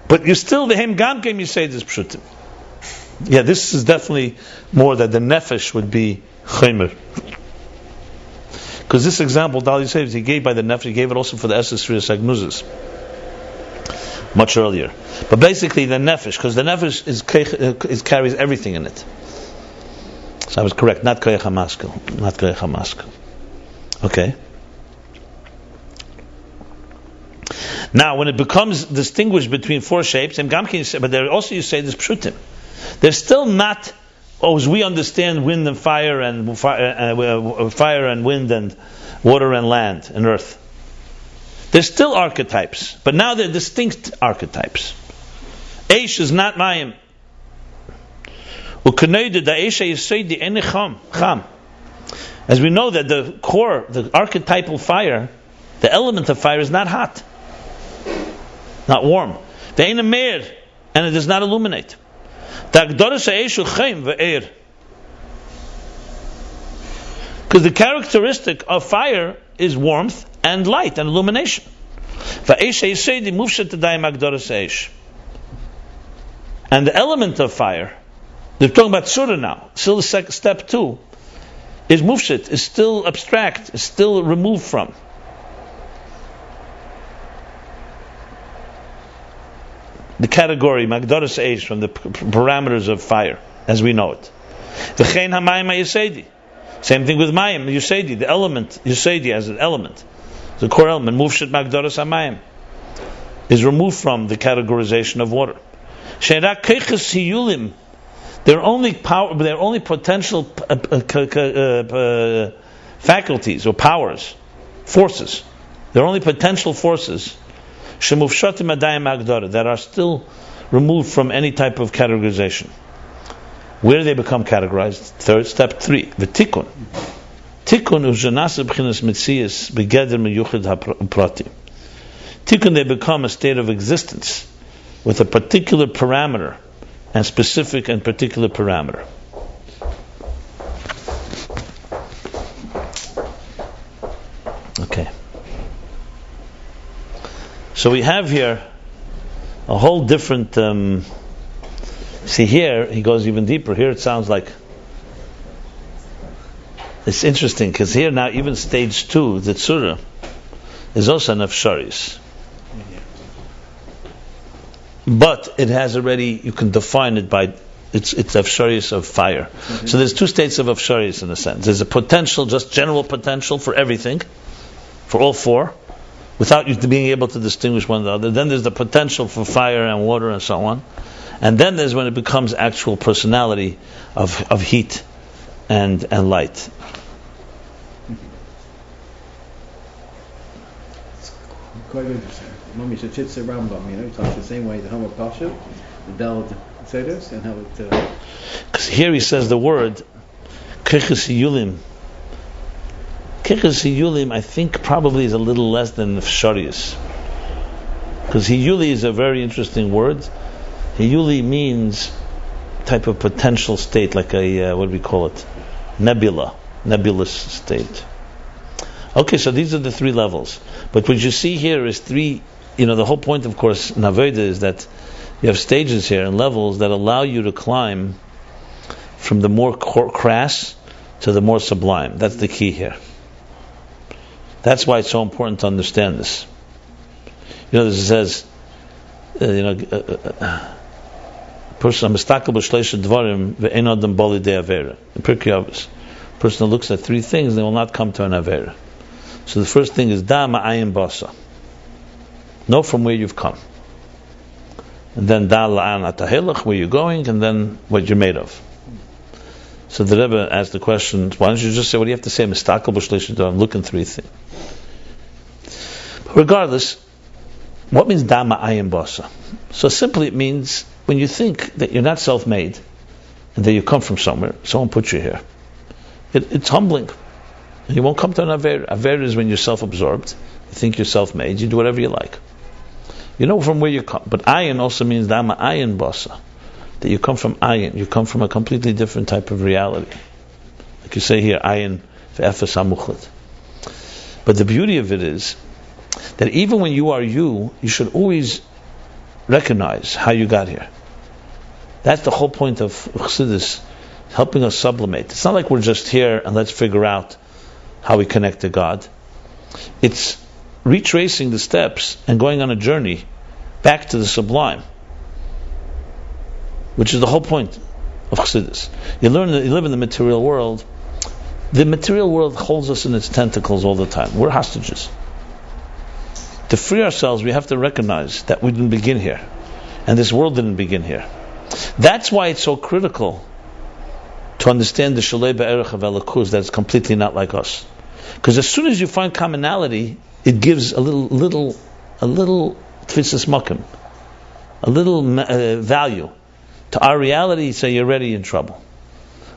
But you still, the Hem Gamkem, you say this Pshutim. Yeah, this is definitely more that the Nefesh would be Chaymer. Because this example, Dali says, he gave by the Nefesh, he gave it also for the Esses Sriya Sagnuzes. Much earlier. But basically the Nefesh, because the Nefesh is carries everything in it. So I was correct, not Koyach HaMaskal. Not Koyach HaMaskal. Okay. Now, when it becomes distinguished between 4 shapes, but there also you say this Pshutim. They're still not, as we understand wind and fire and fire and wind and water and land and earth. They're still archetypes, but now they're distinct archetypes. Eish is not Mayim. As we know that the core, the archetypal fire, the element of fire is not hot, not warm. The Ein Meir, and it does not illuminate. Because the characteristic of fire is warmth and light and illumination. And the element of fire, they're talking about surah now, still step 2, is mufshit, is still abstract, is still removed from. The category Magdoros Eish, from the parameters of fire as we know it. V'chein hamayim ha'yesedi. Same thing with mayim yesedi, the element yesedi as an element, the core element mufshit Magdoros hamayim is removed from the categorization of water. She'rak keiches hiyulim, they're only potential faculties or powers, forces. They're only potential forces that are still removed from any type of categorization. Where do they become categorized? Step 3, the tikkun. Tikkun u'janasa b'chinas mitzias begeder meyuchid ha'prati. Tikkun, they become a state of existence with a particular parameter, and specific and particular parameter. Okay. So we have here a whole different. See here, he goes even deeper. Here it sounds like it's interesting because here now even stage 2, the tzura, is also an afsharis. But it has already, you can define it by it's afsharis of fire. Mm-hmm. So there's 2 states of afsharis in a sense. There's a potential, just general potential for everything, for all 4. Without you being able to distinguish one another. Then there's the potential for fire and water and so on. And then there's when it becomes actual personality of heat and light. It's quite interesting. Mami Shachitza Rambam, it talks the same way the Homer Pasha, the Daled Seders, and how it... Because here he says the word Krichas Yulim. Krichas Yulim, I think, probably is a little less than Sharius. Because Hiyuli is a very interesting word. Hiyuli means type of potential state, like a, what do we call it? Nebulous state. Okay, so these are the 3 levels. But what you see here is 3, the whole point, of course, in Aveda is that you have stages here and levels that allow you to climb from the more crass to the more sublime. That's the key here. That's why it's so important to understand this. This says, person mistakel b'shleisha dvarim ve'ein adam bali de avera. In Pirkei Avos, person who looks at 3 things, they will not come to an avera. So the first thing is da ma'ayin basa. Know from where you've come. and then da la'an atahilach, where you're going, and then what you're made of. So the Rebbe asked the question, why don't you just say, what do you have to say? Mistakel b'shlish, I'm looking three things. Regardless, what means dama ayin basa? So simply it means when you think that you're not self-made and that you come from somewhere, someone put you here. It's humbling. And you won't come to an aver. Aver is when you're self-absorbed. You think you're self-made. You do whatever you like. You know from where you come. But ayin also means dama ayin basa. That you come from ayin. You come from a completely different type of reality. Like you say here, ayin ve'efes hamuchlet. But the beauty of it is that even when you are you should always recognize how you got here. That's the whole point of Chassidus, helping us sublimate. It's not like we're just here and let's figure out how we connect to God. It's retracing the steps and going on a journey back to the sublime, which is the whole point of Chassidus. You live in the material world. The material world holds us in its tentacles all the time. We're hostages. To free ourselves, we have to recognize that we didn't begin here, and this world didn't begin here. That's why it's so critical to understand the Shalei Be'erech of Elokus, that it's completely not like us. Because as soon as you find commonality, it gives a little tfisas makim, a little value to our reality. So you're already in trouble.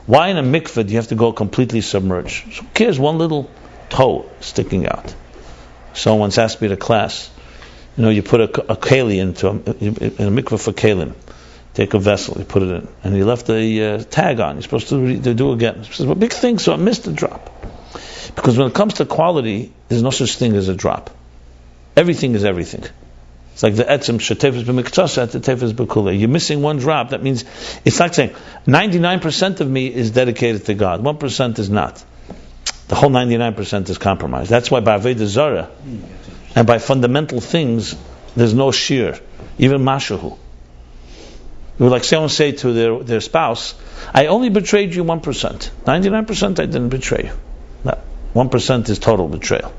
Why in a mikveh do you have to go completely submerged? Who cares? One little toe sticking out. Someone once asked me at a class, you put a keli into in a mikveh for kelim. Take a vessel, you put it in, and he left a tag on. You're supposed to do again. He says, well, big thing, so I missed a drop. Because when it comes to quality, there's no such thing as a drop. Everything is everything. It's like the etzem shetefes b'miktsasa, tetefes b'kulei. You're missing one drop. That means it's like saying 99% of me is dedicated to God, 1% is not. The whole 99% is compromised. That's why by Avodah Zarah and by fundamental things, there's no shear, even mashahu. It would like someone say to their spouse, I only betrayed you 1%. 99% I didn't betray you. No, 1% is total betrayal.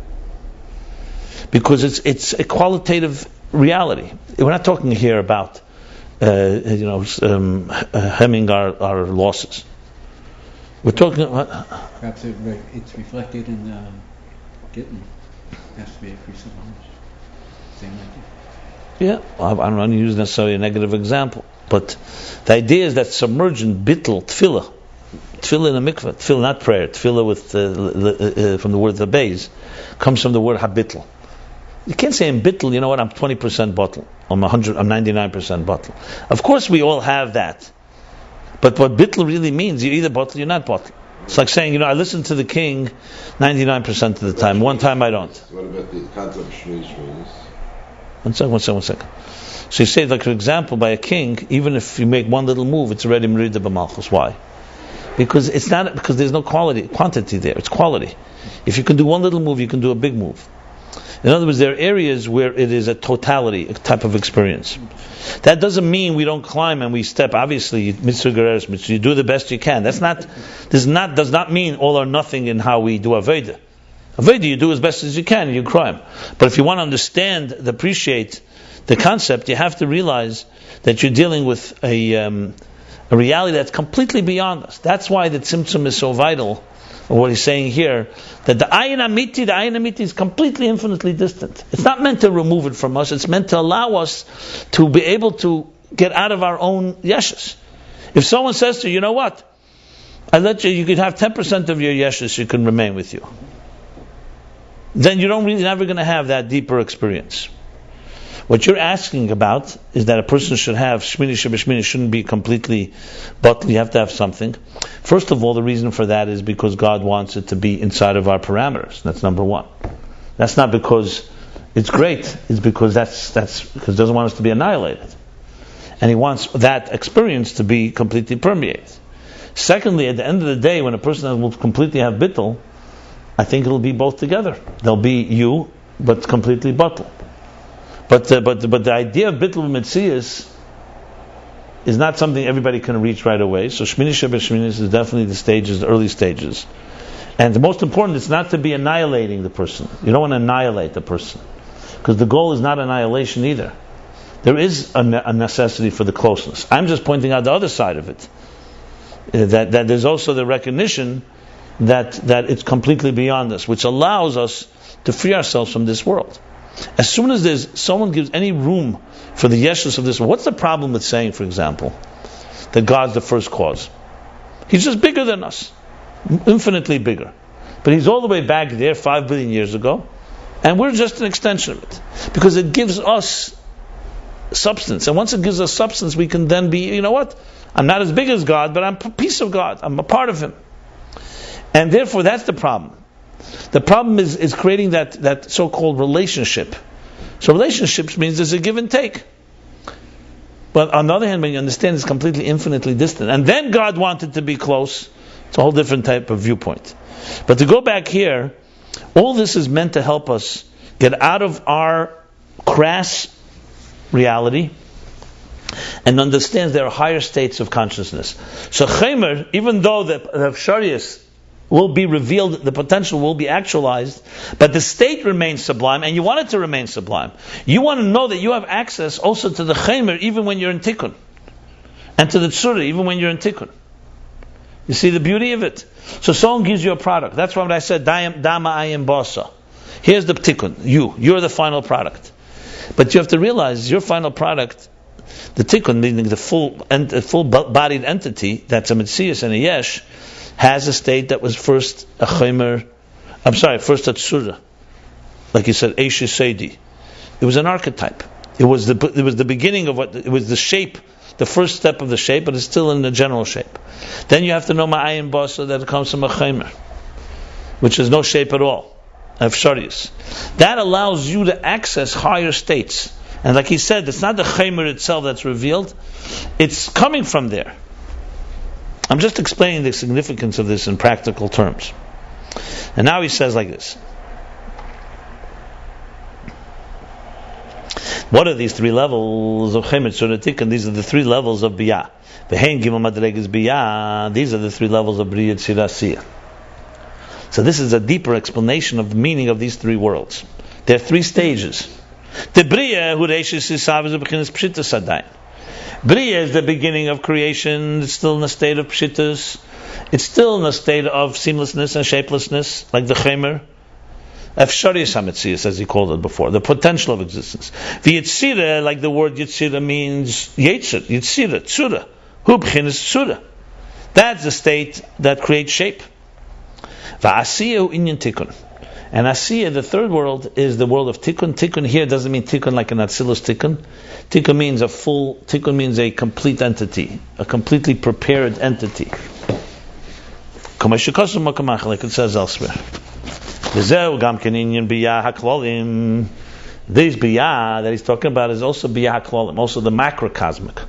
Because it's a qualitative reality. We're not talking here about hemming our losses. We're talking about... Perhaps it's reflected in Gittin. It has to be a priest of homage. Same idea. Yeah, I don't want to use necessarily a negative example. But the idea is that submergent, bittul, tefillah in a mikveh, tefillah, not prayer, tefillah with from the word the beis, comes from the word habitl. You can't say in bittul, you know what, I'm 20% bottle, I'm 99% bottle. Of course we all have that. But what bittul really means, you're either bottle, you're not bottle. It's like saying, I listen to the king 99% of the time, one time I don't. What about the concept of shminis? One second. So you say, like an example, by a king, even if you make one little move, it's already merida b'malchus. Why? Because there's no quantity there. It's quality. If you can do one little move, you can do a big move. In other words, there are areas where it is a totality, a type of experience. That doesn't mean we don't climb and we step. Obviously, mitzvah gereres mitzvah, you do the best you can. Does not mean all or nothing in how we do avodah. Avodah, you do as best as you can, and you climb. But if you want to understand, appreciate the concept, you have to realize that you're dealing with a reality that's completely beyond us. That's why the tzimtzum is so vital. What he's saying here, that the ayin amiti is completely infinitely distant. It's not meant to remove it from us. It's meant to allow us to be able to get out of our own yeshus. If someone says to you, you know what, you could have 10% of your yeshus, you can remain with you. Then you're never going to have that deeper experience. What you're asking about is that a person should have shmini shebeshmini, shouldn't be completely, but you have to have something. First of all, the reason for that is because God wants it to be inside of our parameters. That's number one. That's not because it's great. It's because that's because He doesn't want us to be annihilated, and He wants that experience to be completely permeated. Secondly, at the end of the day, when a person will completely have bittul, I think it'll be both together. There'll be you, but completely bittul. But the idea of bittul mitzias is not something everybody can reach right away. So shmini shebeshminis is definitely the early stages. And the most important is not to be annihilating the person. You don't want to annihilate the person, because the goal is not annihilation either. there is a necessity for the closeness. I'm just pointing out the other side of it. That there's also the recognition that it's completely beyond us, which allows us to free ourselves from this world. As soon as someone gives any room for the yeshus of this world, what's the problem with saying, for example, that God's the first cause? He's just bigger than us, infinitely bigger. But He's all the way back there 5 billion years ago, and we're just an extension of it. Because it gives us substance. And once it gives us substance, we can then be, you know what? I'm not as big as God, but I'm a piece of God. I'm a part of Him. And therefore, that's the problem. The problem is creating that so-called relationship. So relationships means there's a give and take. But on the other hand, when you understand it's completely infinitely distant, and then God wanted to be close, it's a whole different type of viewpoint. But to go back here, all this is meant to help us get out of our crass reality and understand there are higher states of consciousness. So Chaimer, even though the Sharius will be revealed, the potential will be actualized, but the state remains sublime, and you want it to remain sublime. You want to know that you have access also to the Chaimer even when you're in Tikkun, and to the Tzura even when you're in Tikkun. You see the beauty of it? So someone gives you a product. That's what I said, Dama Ayim Basa. Here's the Tikkun. You're the final product. But you have to realize your final product, the Tikkun, meaning the full-bodied entity, that's a Metzias and a Yesh, has a state that was first a Chaimer, first a Tzura. Like you said, Eish Seidi. It was an archetype. It was the beginning of it was the shape, the first step of the shape, but it's still in the general shape. Then you have to know Ma'ayin Basa, that it comes from a Chaimer, which is no shape at all. Afsharius. That allows you to access higher states. And like he said, it's not the Chaimer itself that's revealed, it's coming from there. I'm just explaining the significance of this in practical terms. And now he says like this. What are these three levels of Chaimer, Tzura, Tikkun? These are the three levels of Biyah. V'hein Gimel Madreg is Biyah. These are the three levels of Bria, Tzira, Asiyah. So this is a deeper explanation of the meaning of these three worlds. There are three stages. The Bria, who Reishis Isav is a beginning Pshita Sadain. Bria is the beginning of creation. It's still in a state of Pshitas. It's still in a state of seamlessness and shapelessness, like the Chaimer. Efsharius HaMetzias, as he called it before, the potential of existence. The Yitzira, like the word Yitzira means Yetzer, Yitzira, Tzura. Hu b'chinas Tzura. That's the state that creates shape. Va'asiyah inyan Tikkun. And Asiyah, the third world, is the world of Tikkun. Tikkun here doesn't mean Tikkun like an Atzilus Tikkun. Tikkun means Tikkun means a complete entity, a completely prepared entity. Like it says elsewhere. These Biyah that he's talking about is also Biyah HaKlolim, also the macrocosmic.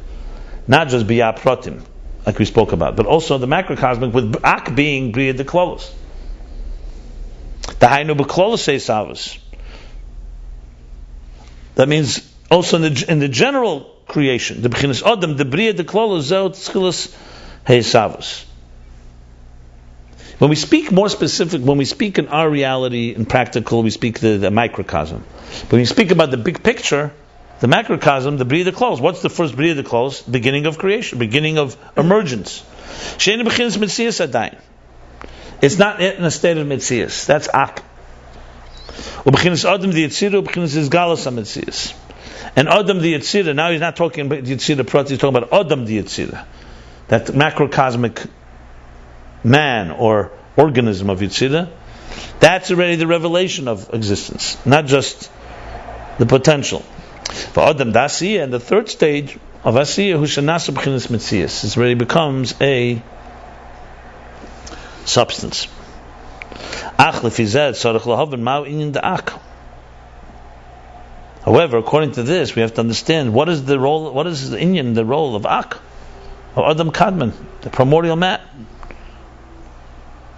Not just Biyah Protim, like we spoke about, but also the macrocosmic, with Ak being Bria de Klolos. The Hainu B'Klolos Eisavos. That means also in the general creation, the B'chinas Adam, the Bria de Klolos Zot Tchilas Eisavos. When we speak more specific, when we speak in our reality, in practical, we speak the microcosm. But when we speak about the big picture, the macrocosm, the Bria de Klolos. What's the first Bria de Klolos? Beginning of creation, beginning of emergence. She'en b'chinas Metzias Adain. It's not in a state of Metzias. That's Ak. U'b'chinas Adam the Yitzira, u'b'chinas Izgalas HaMetzias. And Adam the Yitzira, now he's not talking about Yitzira Prat, he's talking about Adam the Yitzira. That macrocosmic man or organism of Yitzira. That's already the revelation of existence, not just the potential. For Adam the Asiyah, and the third stage of Asiyah, Hushanasa b'chinas Metzias, it already becomes a substance. However, according to this, we have to understand what is the inyan, the role of Ak, of Adam Kadman, the primordial man.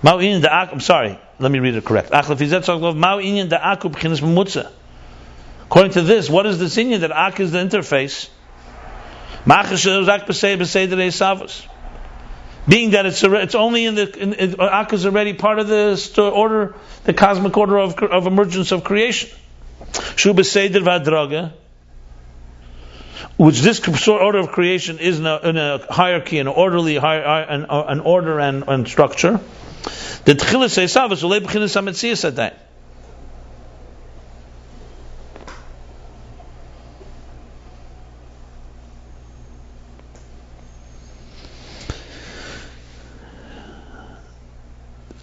I'm sorry, let me read it correct. According to this, what is the inyan that Ak is the interface? Being that it's only Ak is already part of the order, the cosmic order of emergence of creation. Shu b'seder v'adraga. which this order of creation is in a hierarchy, an orderly an order and structure. The Tchilas Esav is Olei B'chinas HaMetzias Adai.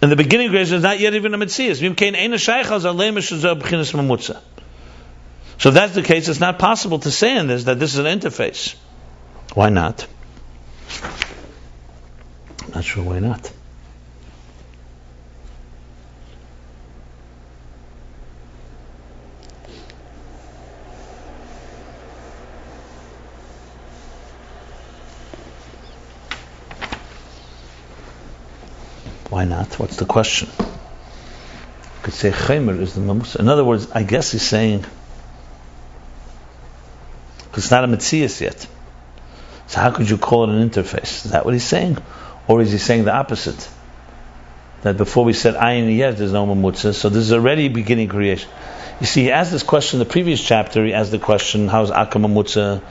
In the beginning of creation is not yet even a Metzias. So if that's the case, it's not possible to say in this that this is an interface. Why not? I'm not sure why not. Why not? What's the question? You could say Chaymer is the Mamusa. In other words, I guess he's saying, because it's not a Metzias yet. So how could you call it an interface? Is that what he's saying? Or is he saying the opposite? That before we said Ayin Yes, there's no Mamutza, so this is already beginning creation. You see, he asked this question in the previous chapter. He asked the question, how's Akka Mamutza?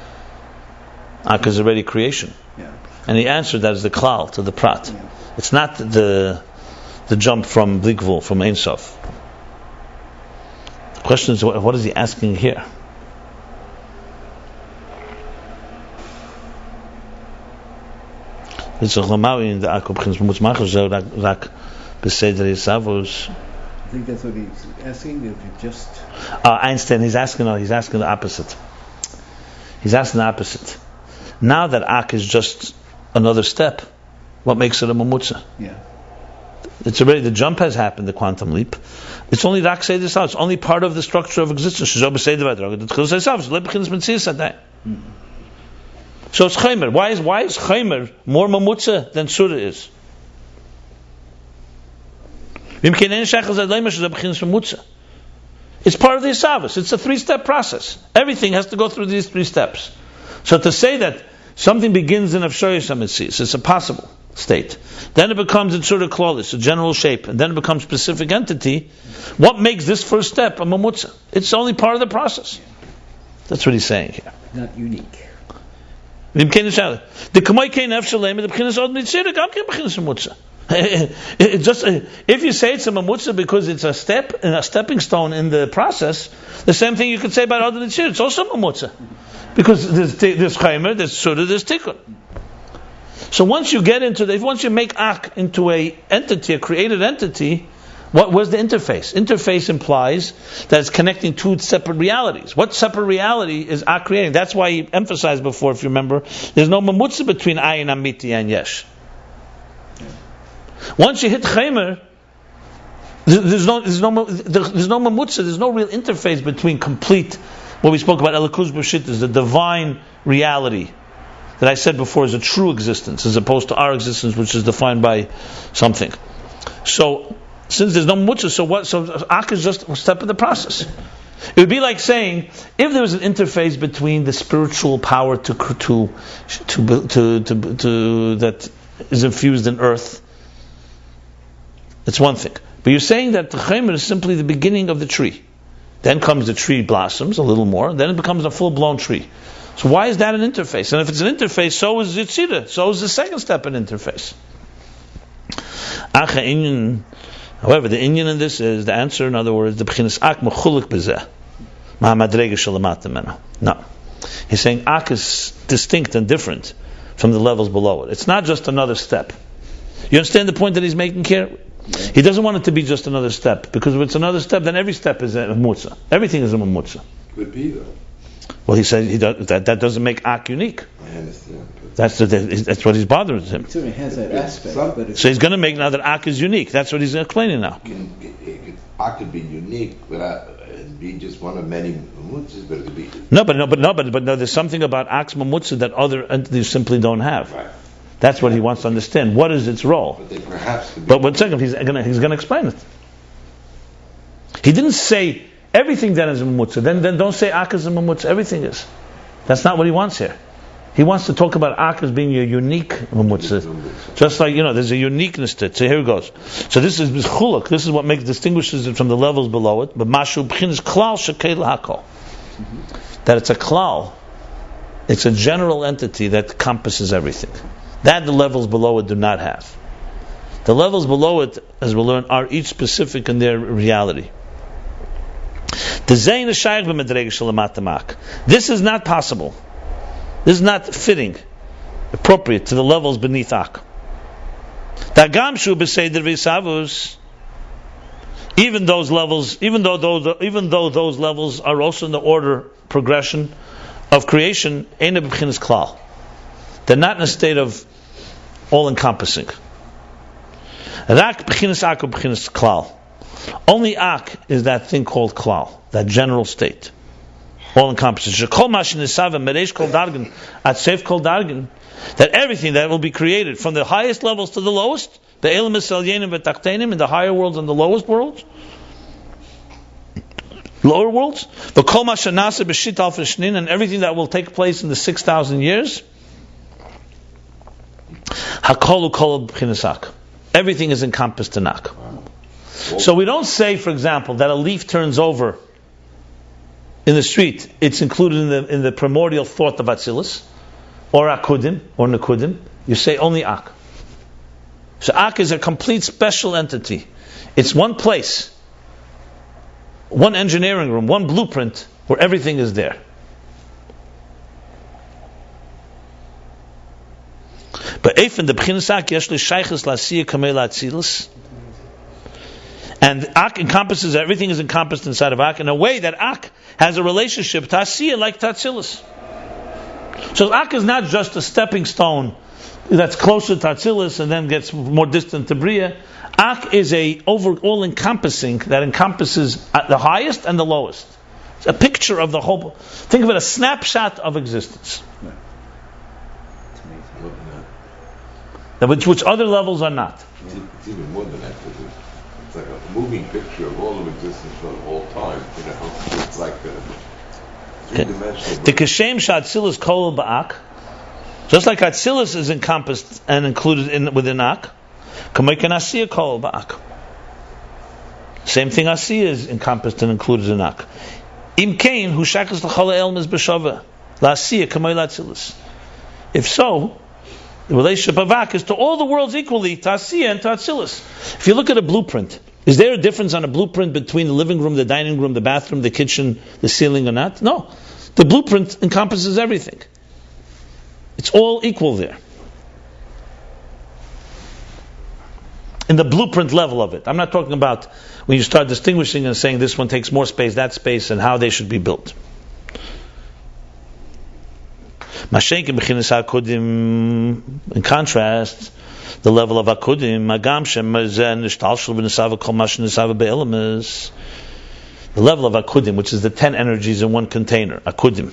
Akka is already creation. Yeah. And he answered that as the klal, to the prat. Yeah. It's not the jump from Blikvul, from Ein Sof. The question is, what is he asking here? I think that's what he's asking. If you just Einstein, he's asking the opposite. He's asking the opposite. Now that Ak is just another step, what makes it a Mamutza? Yeah. It's already, the jump has happened, the quantum leap. It's only Rak Seder Sav. It's only part of the structure of existence. So it's Chaymer. Why is Chaymer more Mamutza than Surah is? It's part of the Isavus. It's a 3-step process. Everything has to go through these 3 steps. So to say that something begins in Avshoyes HaMetzias, it's a possible state. Then it becomes in Surah Klolis, a general shape, and then it becomes specific entity. What makes this first step a Mamutza? It's only part of the process. That's what he's saying here. Not unique. It just, if you say it's a mamutza because it's a stepping stone in the process, the same thing you could say about Adon Yitzir. It's also a mamutza because there's chaymer, there's surah, there's tikkun. So once you make Ak into a entity, a created entity, what was the interface? Interface implies that it's connecting 2 separate realities. What separate reality is Ak creating? That's why he emphasized before, if you remember, there's no mamutza between Ayin Amiti and Yesh. Once you hit Chaymer, there's no mamutza, there's no real interface between complete, what we spoke about, Elikuz B'Shit, is the divine reality that I said before is a true existence, as opposed to our existence, which is defined by something. So, since there's no mamutza, so Ak is just a step of the process. It would be like saying, if there was an interface between the spiritual power that is infused in earth, it's one thing. But you're saying that the Chaymer is simply the beginning of the tree. Then comes the tree blossoms a little more, then it becomes a full-blown tree. So why is that an interface? And if it's an interface, so is Yitzira. So is the second step an interface. However, the inyan in this is, the answer, in other words, the B'chinas Ak mechulik b'zeh. Ma'amadrega shalamata mena. No. He's saying Ak is distinct and different from the levels below it. It's not just another step. You understand the point that he's making here? He doesn't want it to be just another step, because if it's another step, then every step is a mamutza. Everything is a mamutza. Could be though. Well, he said that doesn't make Ak unique. I understand. That's what he's bothering him. It certainly has that aspect. But So he's going to make now that Ak is unique. That's what he's explaining now. Ak could be unique, but it'd be just one of many mamutzas, but it could be. No. There's something about Ak's mamutza that other entities simply don't have. Right. That's what he wants to understand. What is its role? But they perhaps could be. But 1 second, he's going to explain it. He didn't say everything then is a mamutza. Then don't say Ak is a mamutza. Everything is. That's not what he wants here. He wants to talk about Ak as being a unique mamutza. Just like, there's a uniqueness to it. So here it goes. So this is chuluk. This is what distinguishes it from the levels below it. But mashu b'chinas klal shekel hakol. That it's a klal It's a general entity that encompasses everything. That the levels below it do not have. The levels below it, as we'll learn, are each specific in their reality. This is not possible. This is not fitting, appropriate to the levels beneath Ak. Even though those levels are also in the order progression of creation, they're not in a state of all-encompassing. Only Ak is that thing called Klal, that general state, all-encompassing. That everything that will be created, from the highest levels to the lowest, the Elamis Elyenim v'Tachtenim, in the higher worlds and the lowest worlds, lower worlds, and everything that will take place in the 6,000 years, everything is encompassed in Ak. So we don't say, for example, that a leaf turns over in the street. It's included in the primordial thought of Atzilus, or Akudim, or Nekudim. You say only Ak. So Ak is a complete special entity. It's one place, one engineering room, one blueprint where everything is there. But Eifin the B'chinas Ak yeshli shaychus la'asiyah kamei la'atzilus. And Ak encompasses, everything is encompassed inside of Ak in a way that Ak has a relationship to Asiyah like Tatzilus. So Ak is not just a stepping stone that's closer to Tatzilus and then gets more distant to Bria. Ak is a overall encompassing that encompasses the highest and the lowest. It's a picture of the whole. Think of it, a snapshot of existence. Which other levels are not. It's even more than that. It's like a moving picture of all of existence for all time. It's like a three-dimensional. The Kashem Shatzilus Kol Ba'ak, just like Atzilus is encompassed and included within Ak, Kamaykan Asiyah Kol Ba'ak. Same thing, Asiyah is encompassed and included in Ak. Im Kain Hu Shakas L'Chol Elmas B'Shava La'Asiyah Kamay La'Atzilus. If so, the relationship of Ak is to all the worlds equally, to Asiyah and to Atzilus. If you look at a blueprint, is there a difference on a blueprint between the living room, the dining room, the bathroom, the kitchen, the ceiling or not? No. The blueprint encompasses everything. It's all equal there. In the blueprint level of it. I'm not talking about when you start distinguishing and saying this one takes more space, that space, and how they should be built. In contrast, the level of Akudim, the level of Akudim, which is the 10 energies in one container, Akudim,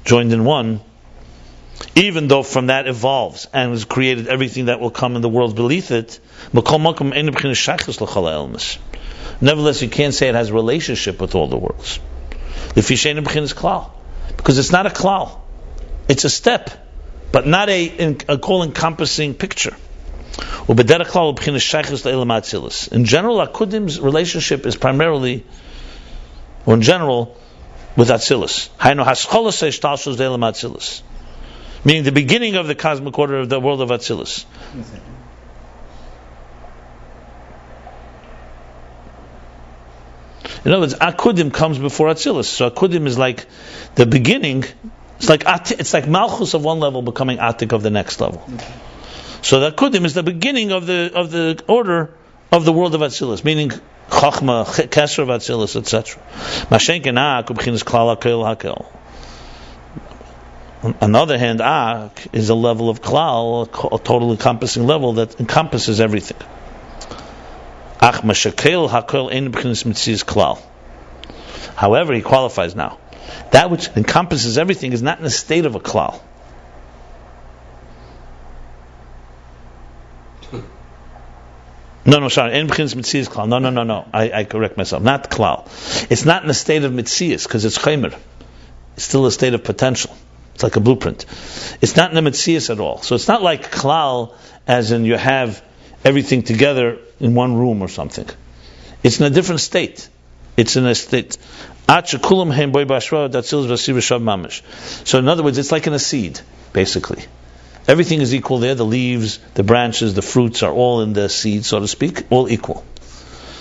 joined in one, even though from that evolves and has created everything that will come in the world beneath it, nevertheless you can't say it has a relationship with all the worlds. Because it's not a klal. It's a step, but not a all-encompassing picture. In general, Akudim's relationship is primarily, or in general, with Atzilus. Meaning the beginning of the cosmic order of the world of Atzilus. In other words, Akudim comes before Atzilus. So Akudim is like the beginning. It's like Malchus of one level becoming Atik of the next level. So the Akudim is the beginning of the order of the world of Atzilus, meaning Chachma, Kesser of Atzilus, etc. On the other hand, Ak is a level of Klal, a total encompassing level that encompasses everything. However, he qualifies now. That which encompasses everything is not in a state of a klal. No, sorry. No. I correct myself. Not klal. It's not in a state of mitzias because it's chaymer. It's still a state of potential. It's like a blueprint. It's not in a mitzias at all. So it's not like klal as in you have everything together in one room or something. It's in a different state. It's in a state So in other words, it's like in a seed, basically. Everything is equal there. The leaves, the branches, the fruits are all in the seed, so to speak, all equal.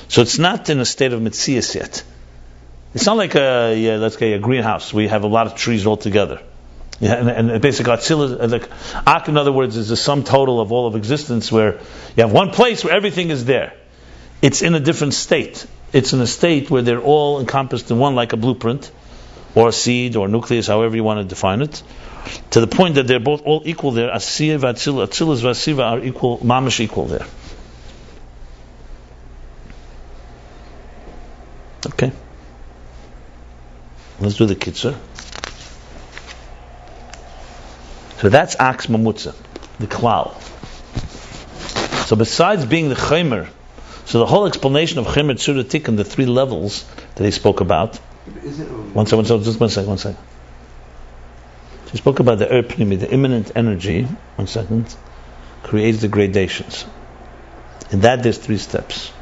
So it's not in a state of mitzias yet. It's not like let's say a greenhouse where you have a lot of trees all together. Yeah, and basically, Ak, in other words, is the sum total of all of existence, where you have one place where everything is there. It's in a different state. It's in a state where they're all encompassed in one, like a blueprint, or a seed, or nucleus, however you want to define it, to the point that they're both all equal there. Asiya v'atzila, Atzilas v'asiva are equal, mamish equal there. Okay. Let's do the kitzur. So that's Aks Mamutza, the klal. So besides being the chaymer, so the whole explanation of chaymer tzura tikkun, the three levels that he spoke about. One second. He spoke about the pnimi, the immanent energy. 1 second. Creates the gradations. In that there's 3 steps.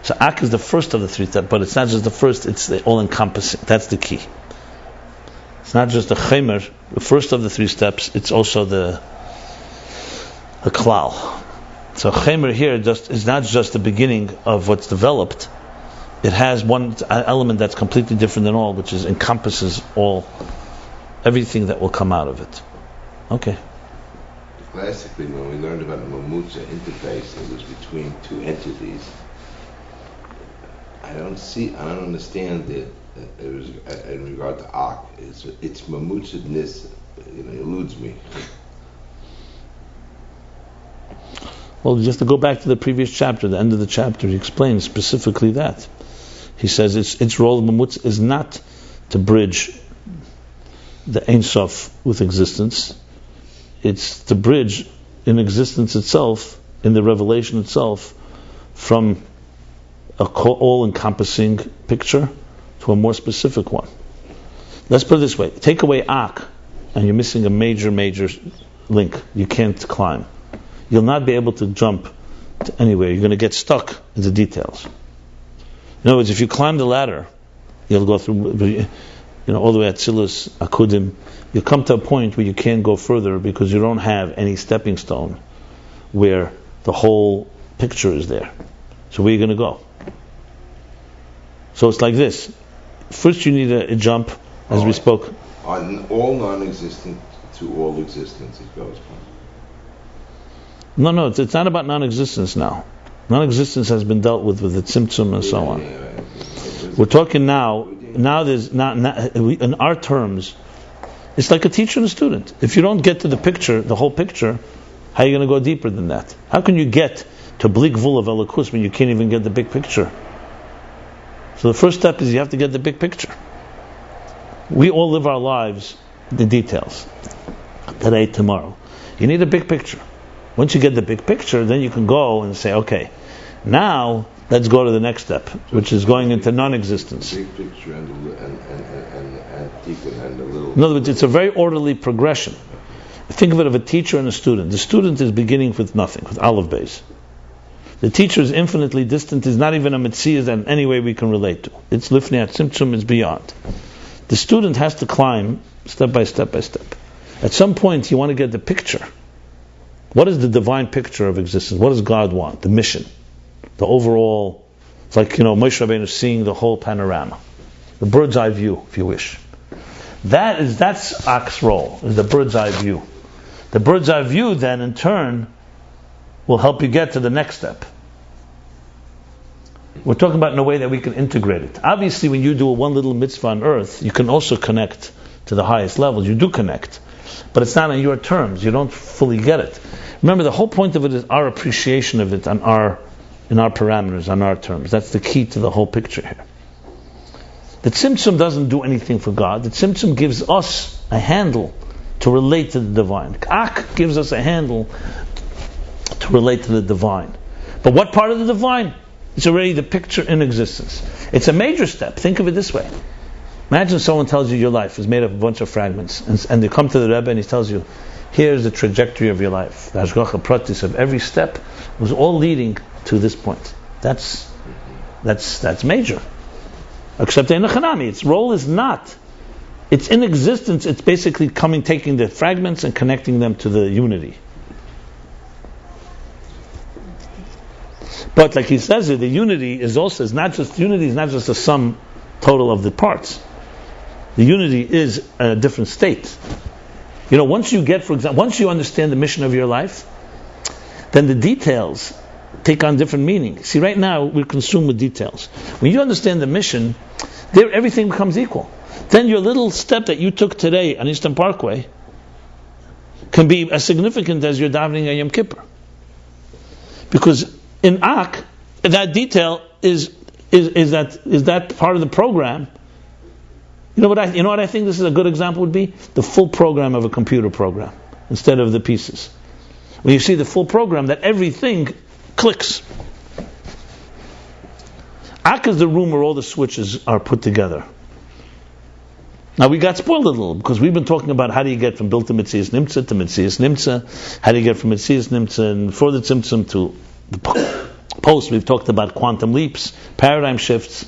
So Ak is the first of the 3 steps, but it's not just the first; it's the all-encompassing. That's the key. It's not just the chaymer, the first of the 3 steps. It's also the klal. So chaymer here is not just the beginning of what's developed. It has one element that's completely different than all, which encompasses everything that will come out of it. Okay. Classically, when we learned about the Mamutza interface, it was between 2 entities. I don't understand it. It was in regard to Ak. Its Mamutzedness, eludes me. Well, just to go back to the previous chapter, the end of the chapter, he explains specifically that. He says its role of Mamutz is not to bridge the Ein Sof with existence. It's to bridge in existence itself, in the revelation itself, from a all-encompassing picture to a more specific one. Let's put it this way. Take away Ak, and you're missing a major link. You can't climb. You'll not be able to jump to anywhere. You're going to get stuck in the details. In other words, if you climb the ladder, you'll go through, all the way at Atzilus, Akudim. You'll come to a point where you can't go further because you don't have any stepping stone where the whole picture is there. So where are you going to go? So it's like this. First you need a jump, as we spoke. On all non-existent to all existence it goes. No, it's not about non-existence now. Non-existence has been dealt with the tzimtzum and so on. We're talking now there's not in our terms, it's like a teacher and a student. If you don't get to the picture, the whole picture, how are you going to go deeper than that? How can you get to blik vul of elokus when you can't even get the big picture? So the first step is you have to get the big picture. We all live our lives, the details. Today, tomorrow. You need a big picture. Once you get the big picture, then you can go and say, okay, now let's go to the next step, which is going into non-existence. Big picture and the little. In other words, it's a very orderly progression. Think of it of a teacher and a student. The student is beginning with nothing, with olive base. The teacher is infinitely distant, is not even a mitzvah in any way we can relate to. It's lifnei tzimtzum, it's beyond. The student has to climb step by step by step. At some point, you want to get the picture. What is the divine picture of existence? What does God want? The mission. The overall, it's like, Moshe Rabbeinu seeing the whole panorama. The bird's eye view, if you wish. That's Ak's role, is the bird's eye view. The bird's eye view then, in turn, will help you get to the next step. We're talking about in a way that we can integrate it. Obviously, when you do one little mitzvah on earth, you can also connect to the highest levels. You do connect. But it's not on your terms. You don't fully get it. Remember, the whole point of it is our appreciation of it in our parameters, on our terms. That's the key to the whole picture here. The tzimtzum doesn't do anything for God. The tzimtzum gives us a handle to relate to the divine. Ak gives us a handle to relate to the divine. But what part of the divine? It's already the picture in existence. It's a major step. Think of it this way. Imagine someone tells you your life is made of a bunch of fragments, and they come to the Rebbe and he tells you, here's the trajectory of your life. The hashgacha pratis of every step was all leading to this point. That's major. Except in the Hanami, its role is not. It's in existence. It's basically taking the fragments and connecting them to the unity. But like he says here, the unity is not just a sum total of the parts. The unity is a different state. Once you understand the mission of your life, then the details take on different meaning. See, right now we're consumed with details. When you understand the mission, everything becomes equal. Then your little step that you took today on Eastern Parkway can be as significant as your davening on Yom Kippur. Because in Ak, that detail is that part of the program. You know what I think this is a good example would be? The full program of a computer program instead of the pieces. When you see the full program, that everything clicks. Ak is the room where all the switches are put together. Now we got spoiled a little because we've been talking about how do you get from Bilta Metzias Nimtza to Metzias Nimtza, how do you get from Metzias Nimtza and for the Tzimtzum to the post. We've talked about quantum leaps, paradigm shifts.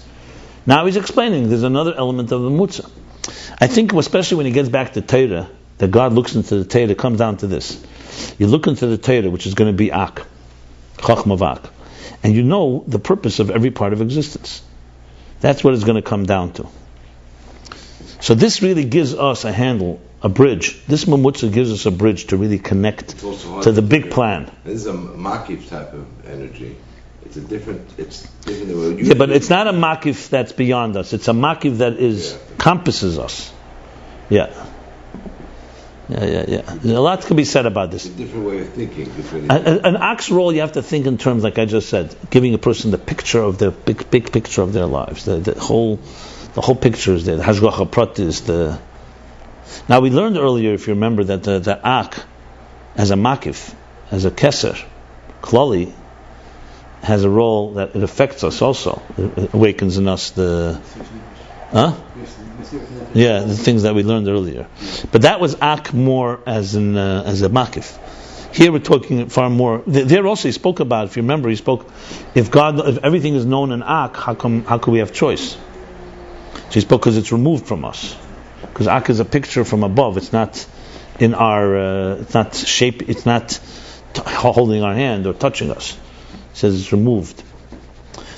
Now he's explaining there's another element of the Mutza. I think especially when he gets back to Torah, that God looks into the Torah, it comes down to this. You look into the Torah, which is going to be Ak, Chachma Vak, and you know the purpose of every part of existence. That's what it's going to come down to. So this really gives us a handle, a bridge. This Mamutza gives us a bridge to really connect to the big plan. This is a makif type of energy. It's different than yeah, but it's not a makif that's beyond us. It's a makif that encompasses us. Yeah. A lot can be said about this. It's a different way of thinking. An Ak's role, you have to think in terms, like I just said, giving a person the picture of the big picture of their lives. The whole picture is there. The Hashgacha Prat is the... Now we learned earlier, if you remember, that the Ak, as a makif, as a keser, klali, has a role that it affects us also. It awakens in us the... Yeah, the things that we learned earlier. But that was Ak more as a makif. Here we're talking far more... There also he spoke about, if you remember, he spoke, if everything is known in Ak, how can we have choice? So he spoke because it's removed from us. Because Ak is a picture from above. It's not in our... it's not shape. It's not holding our hand or touching us. It says it's removed.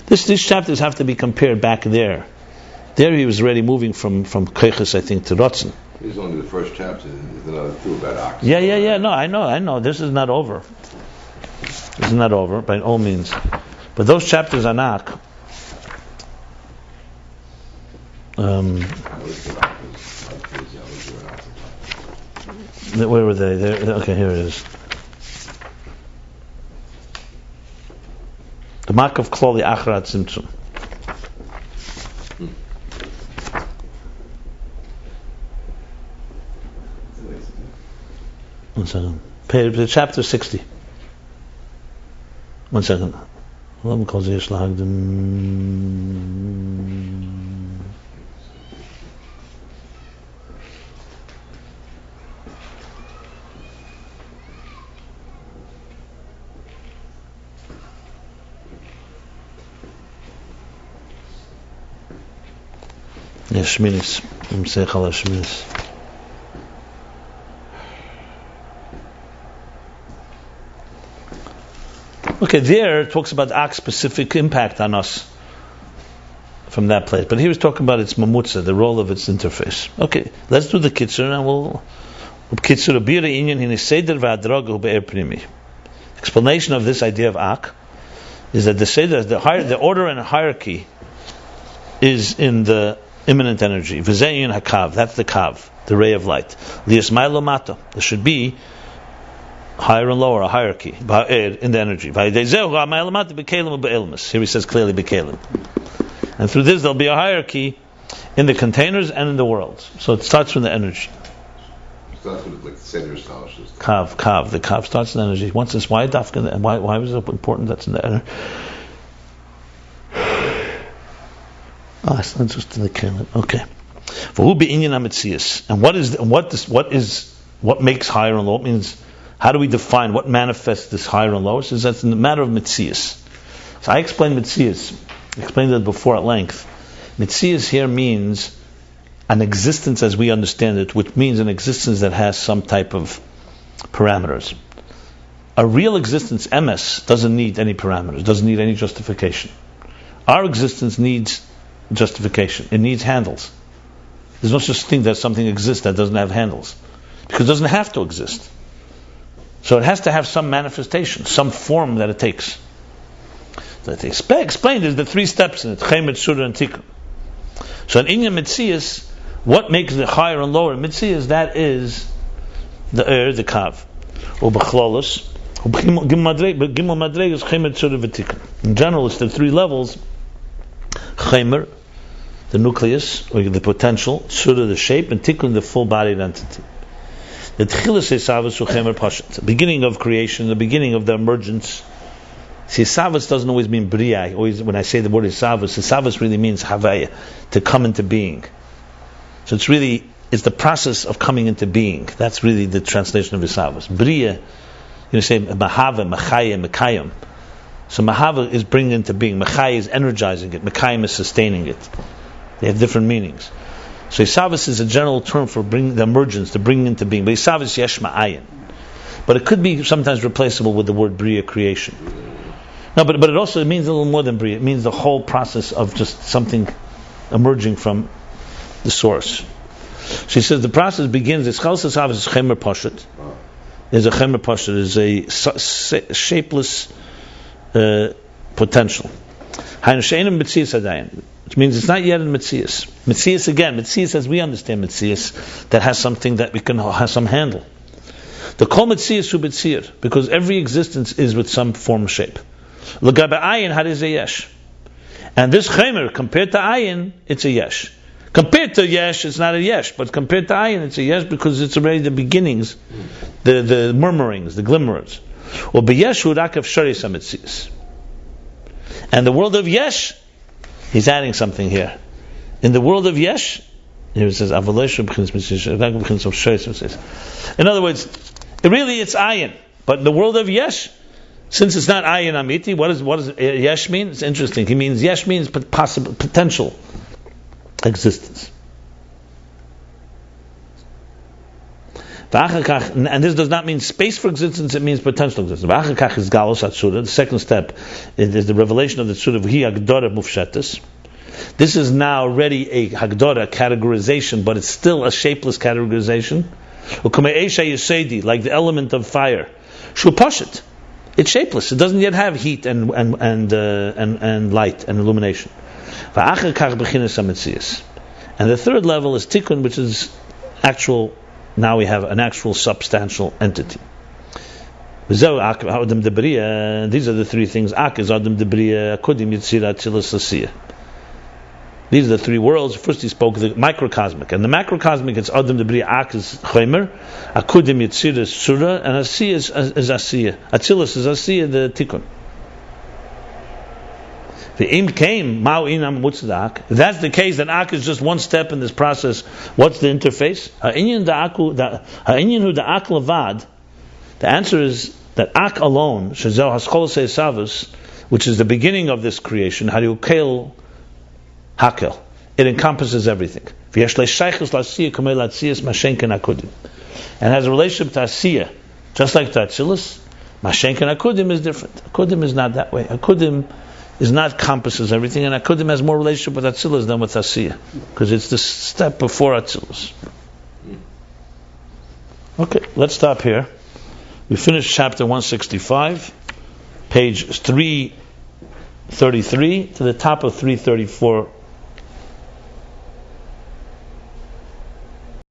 These chapters have to be compared back there. There he was already moving from Koiches, I think, to Ratzon. This is only the first chapter. There's another two about Ak. Yeah. No, I know. This is not over. This is not over, by all means. But those chapters on Ak... where were they? Okay, here it is. The Makav Kloli Achrat Tzimtzum. One second. Page, chapter 60. 1 second. Let me call this Shminis. Shminis. Okay, there it talks about Ak's specific impact on us from that place. But here he's talking about its mamutza, the role of its interface. Okay, let's do the kitzur and we'll... Explanation of this idea of Ak is that the order and hierarchy is in the immanent energy. V'zeyin hakav, that's the kav, the ray of light. Li'yasmai lomata, there should be higher and lower, a hierarchy in the energy. Here he says clearly b'kelim. And through this there'll be a hierarchy in the containers and in the world. So it starts from the energy. So that's what it's like, center establishes. Kav. The kav starts in energy. Once it's why was it important that's in the energy? It's not just in the kelim. Okay. For who be inyan amitzias? And what makes higher and low? It means, how do we define what manifests this higher and lower? It says that's in the matter of mitzias. So I explained mitzias. I explained that before at length. Mitzias here means an existence as we understand it, which means an existence that has some type of parameters. A real existence, emes, doesn't need any parameters, doesn't need any justification. Our existence needs justification. It needs handles. There's no such thing that something exists that doesn't have handles, because it doesn't have to exist. So it has to have some manifestation, some form that it takes. So they explained there's the three steps in it: Chemet, Surah, and Tikkun. So in Inyan Mitzias, what makes the higher and lower Mitzias? That is the the Kav, or B'chlolus. In general, it's the three levels: Chemer, the nucleus or the potential; Surah, the shape; and Tikkun, the full-bodied entity. The Tchilas Esavos Chemer Pashat, the beginning of creation, the beginning of the emergence. See, Esavos doesn't always mean Bria. Always, when I say the word Esavos really means Havaya, to come into being. So it's the process of coming into being. That's really the translation of Esavos. Bria, you say Mahava, Machaya, Mekayim. So Mahava is bringing into being. Mechaya is energizing it. Mekayim is sustaining it. They have different meanings. So Esavos is a general term for bringing the emergence, to bring into being. But Esavos yesh ma'ayin. But it could be sometimes replaceable with the word Bria, creation. No, but it also means a little more than Bria. It means the whole process of just something emerging from the source. She says the process begins. It's Chal Esavos is Chemer Pashat. There's a Chemer Pashat. Is a shapeless potential. Which means it's not yet in Metzias. Metzias again, Metzias as we understand Metzias, that has something that we can have some handle. The Kol Metzias hu Betzir, because every existence is with some form of shape. L'gabe ayin hariz a yesh, and this Chemer compared to ayin, it's a yesh. Compared to yesh, it's not a yesh, but compared to ayin, it's a yesh because it's already the beginnings, the murmurings, the glimmerings. Or beyesh hu rakav sharis ha-Metzias. And the world of yesh, he's adding something here. In the world of yesh, here it says, in other words, it's ayin. But in the world of yesh, since it's not ayin amiti, what does yesh mean? It's interesting. He means yesh means possible, potential existence. And this does not mean space for existence, it means potential existence. The second step is the revelation of the Tzura of Hi Hagdora Mufshetes. This is now already a Hagdora, categorization, but it's still a shapeless categorization. Like the element of fire. Shupashet. It's shapeless. It doesn't yet have heat and light and illumination. And the third level is Tikkun, which is actual. Now we have an actual substantial entity. These are the three things. These are the three worlds. First he spoke of the microcosmic. And the macrocosmic, it's Adam Debriya, Ak is Chemer, Akudim Yitzir is Surah, and Asiya is Asiya. Atzilus is Asiya, the Tikkun. The Im came, Mao Inam Mutzadak. If that's the case, then Ak is just one step in this process. What's the interface? The answer is that Ak alone, Shazel Haskol Seisavus, which is the beginning of this creation, Hariukel Hakel. It encompasses everything. And has a relationship to Asiya, just like to Atzilus. Mashenken Akudim is different. Akudim is not that way. Akudim is not encompasses everything, and Akudim has more relationship with Atzilus than with Asiya, because it's the step before Atzilus. Okay, let's stop here. We finished chapter 165, page 333 to the top of 334.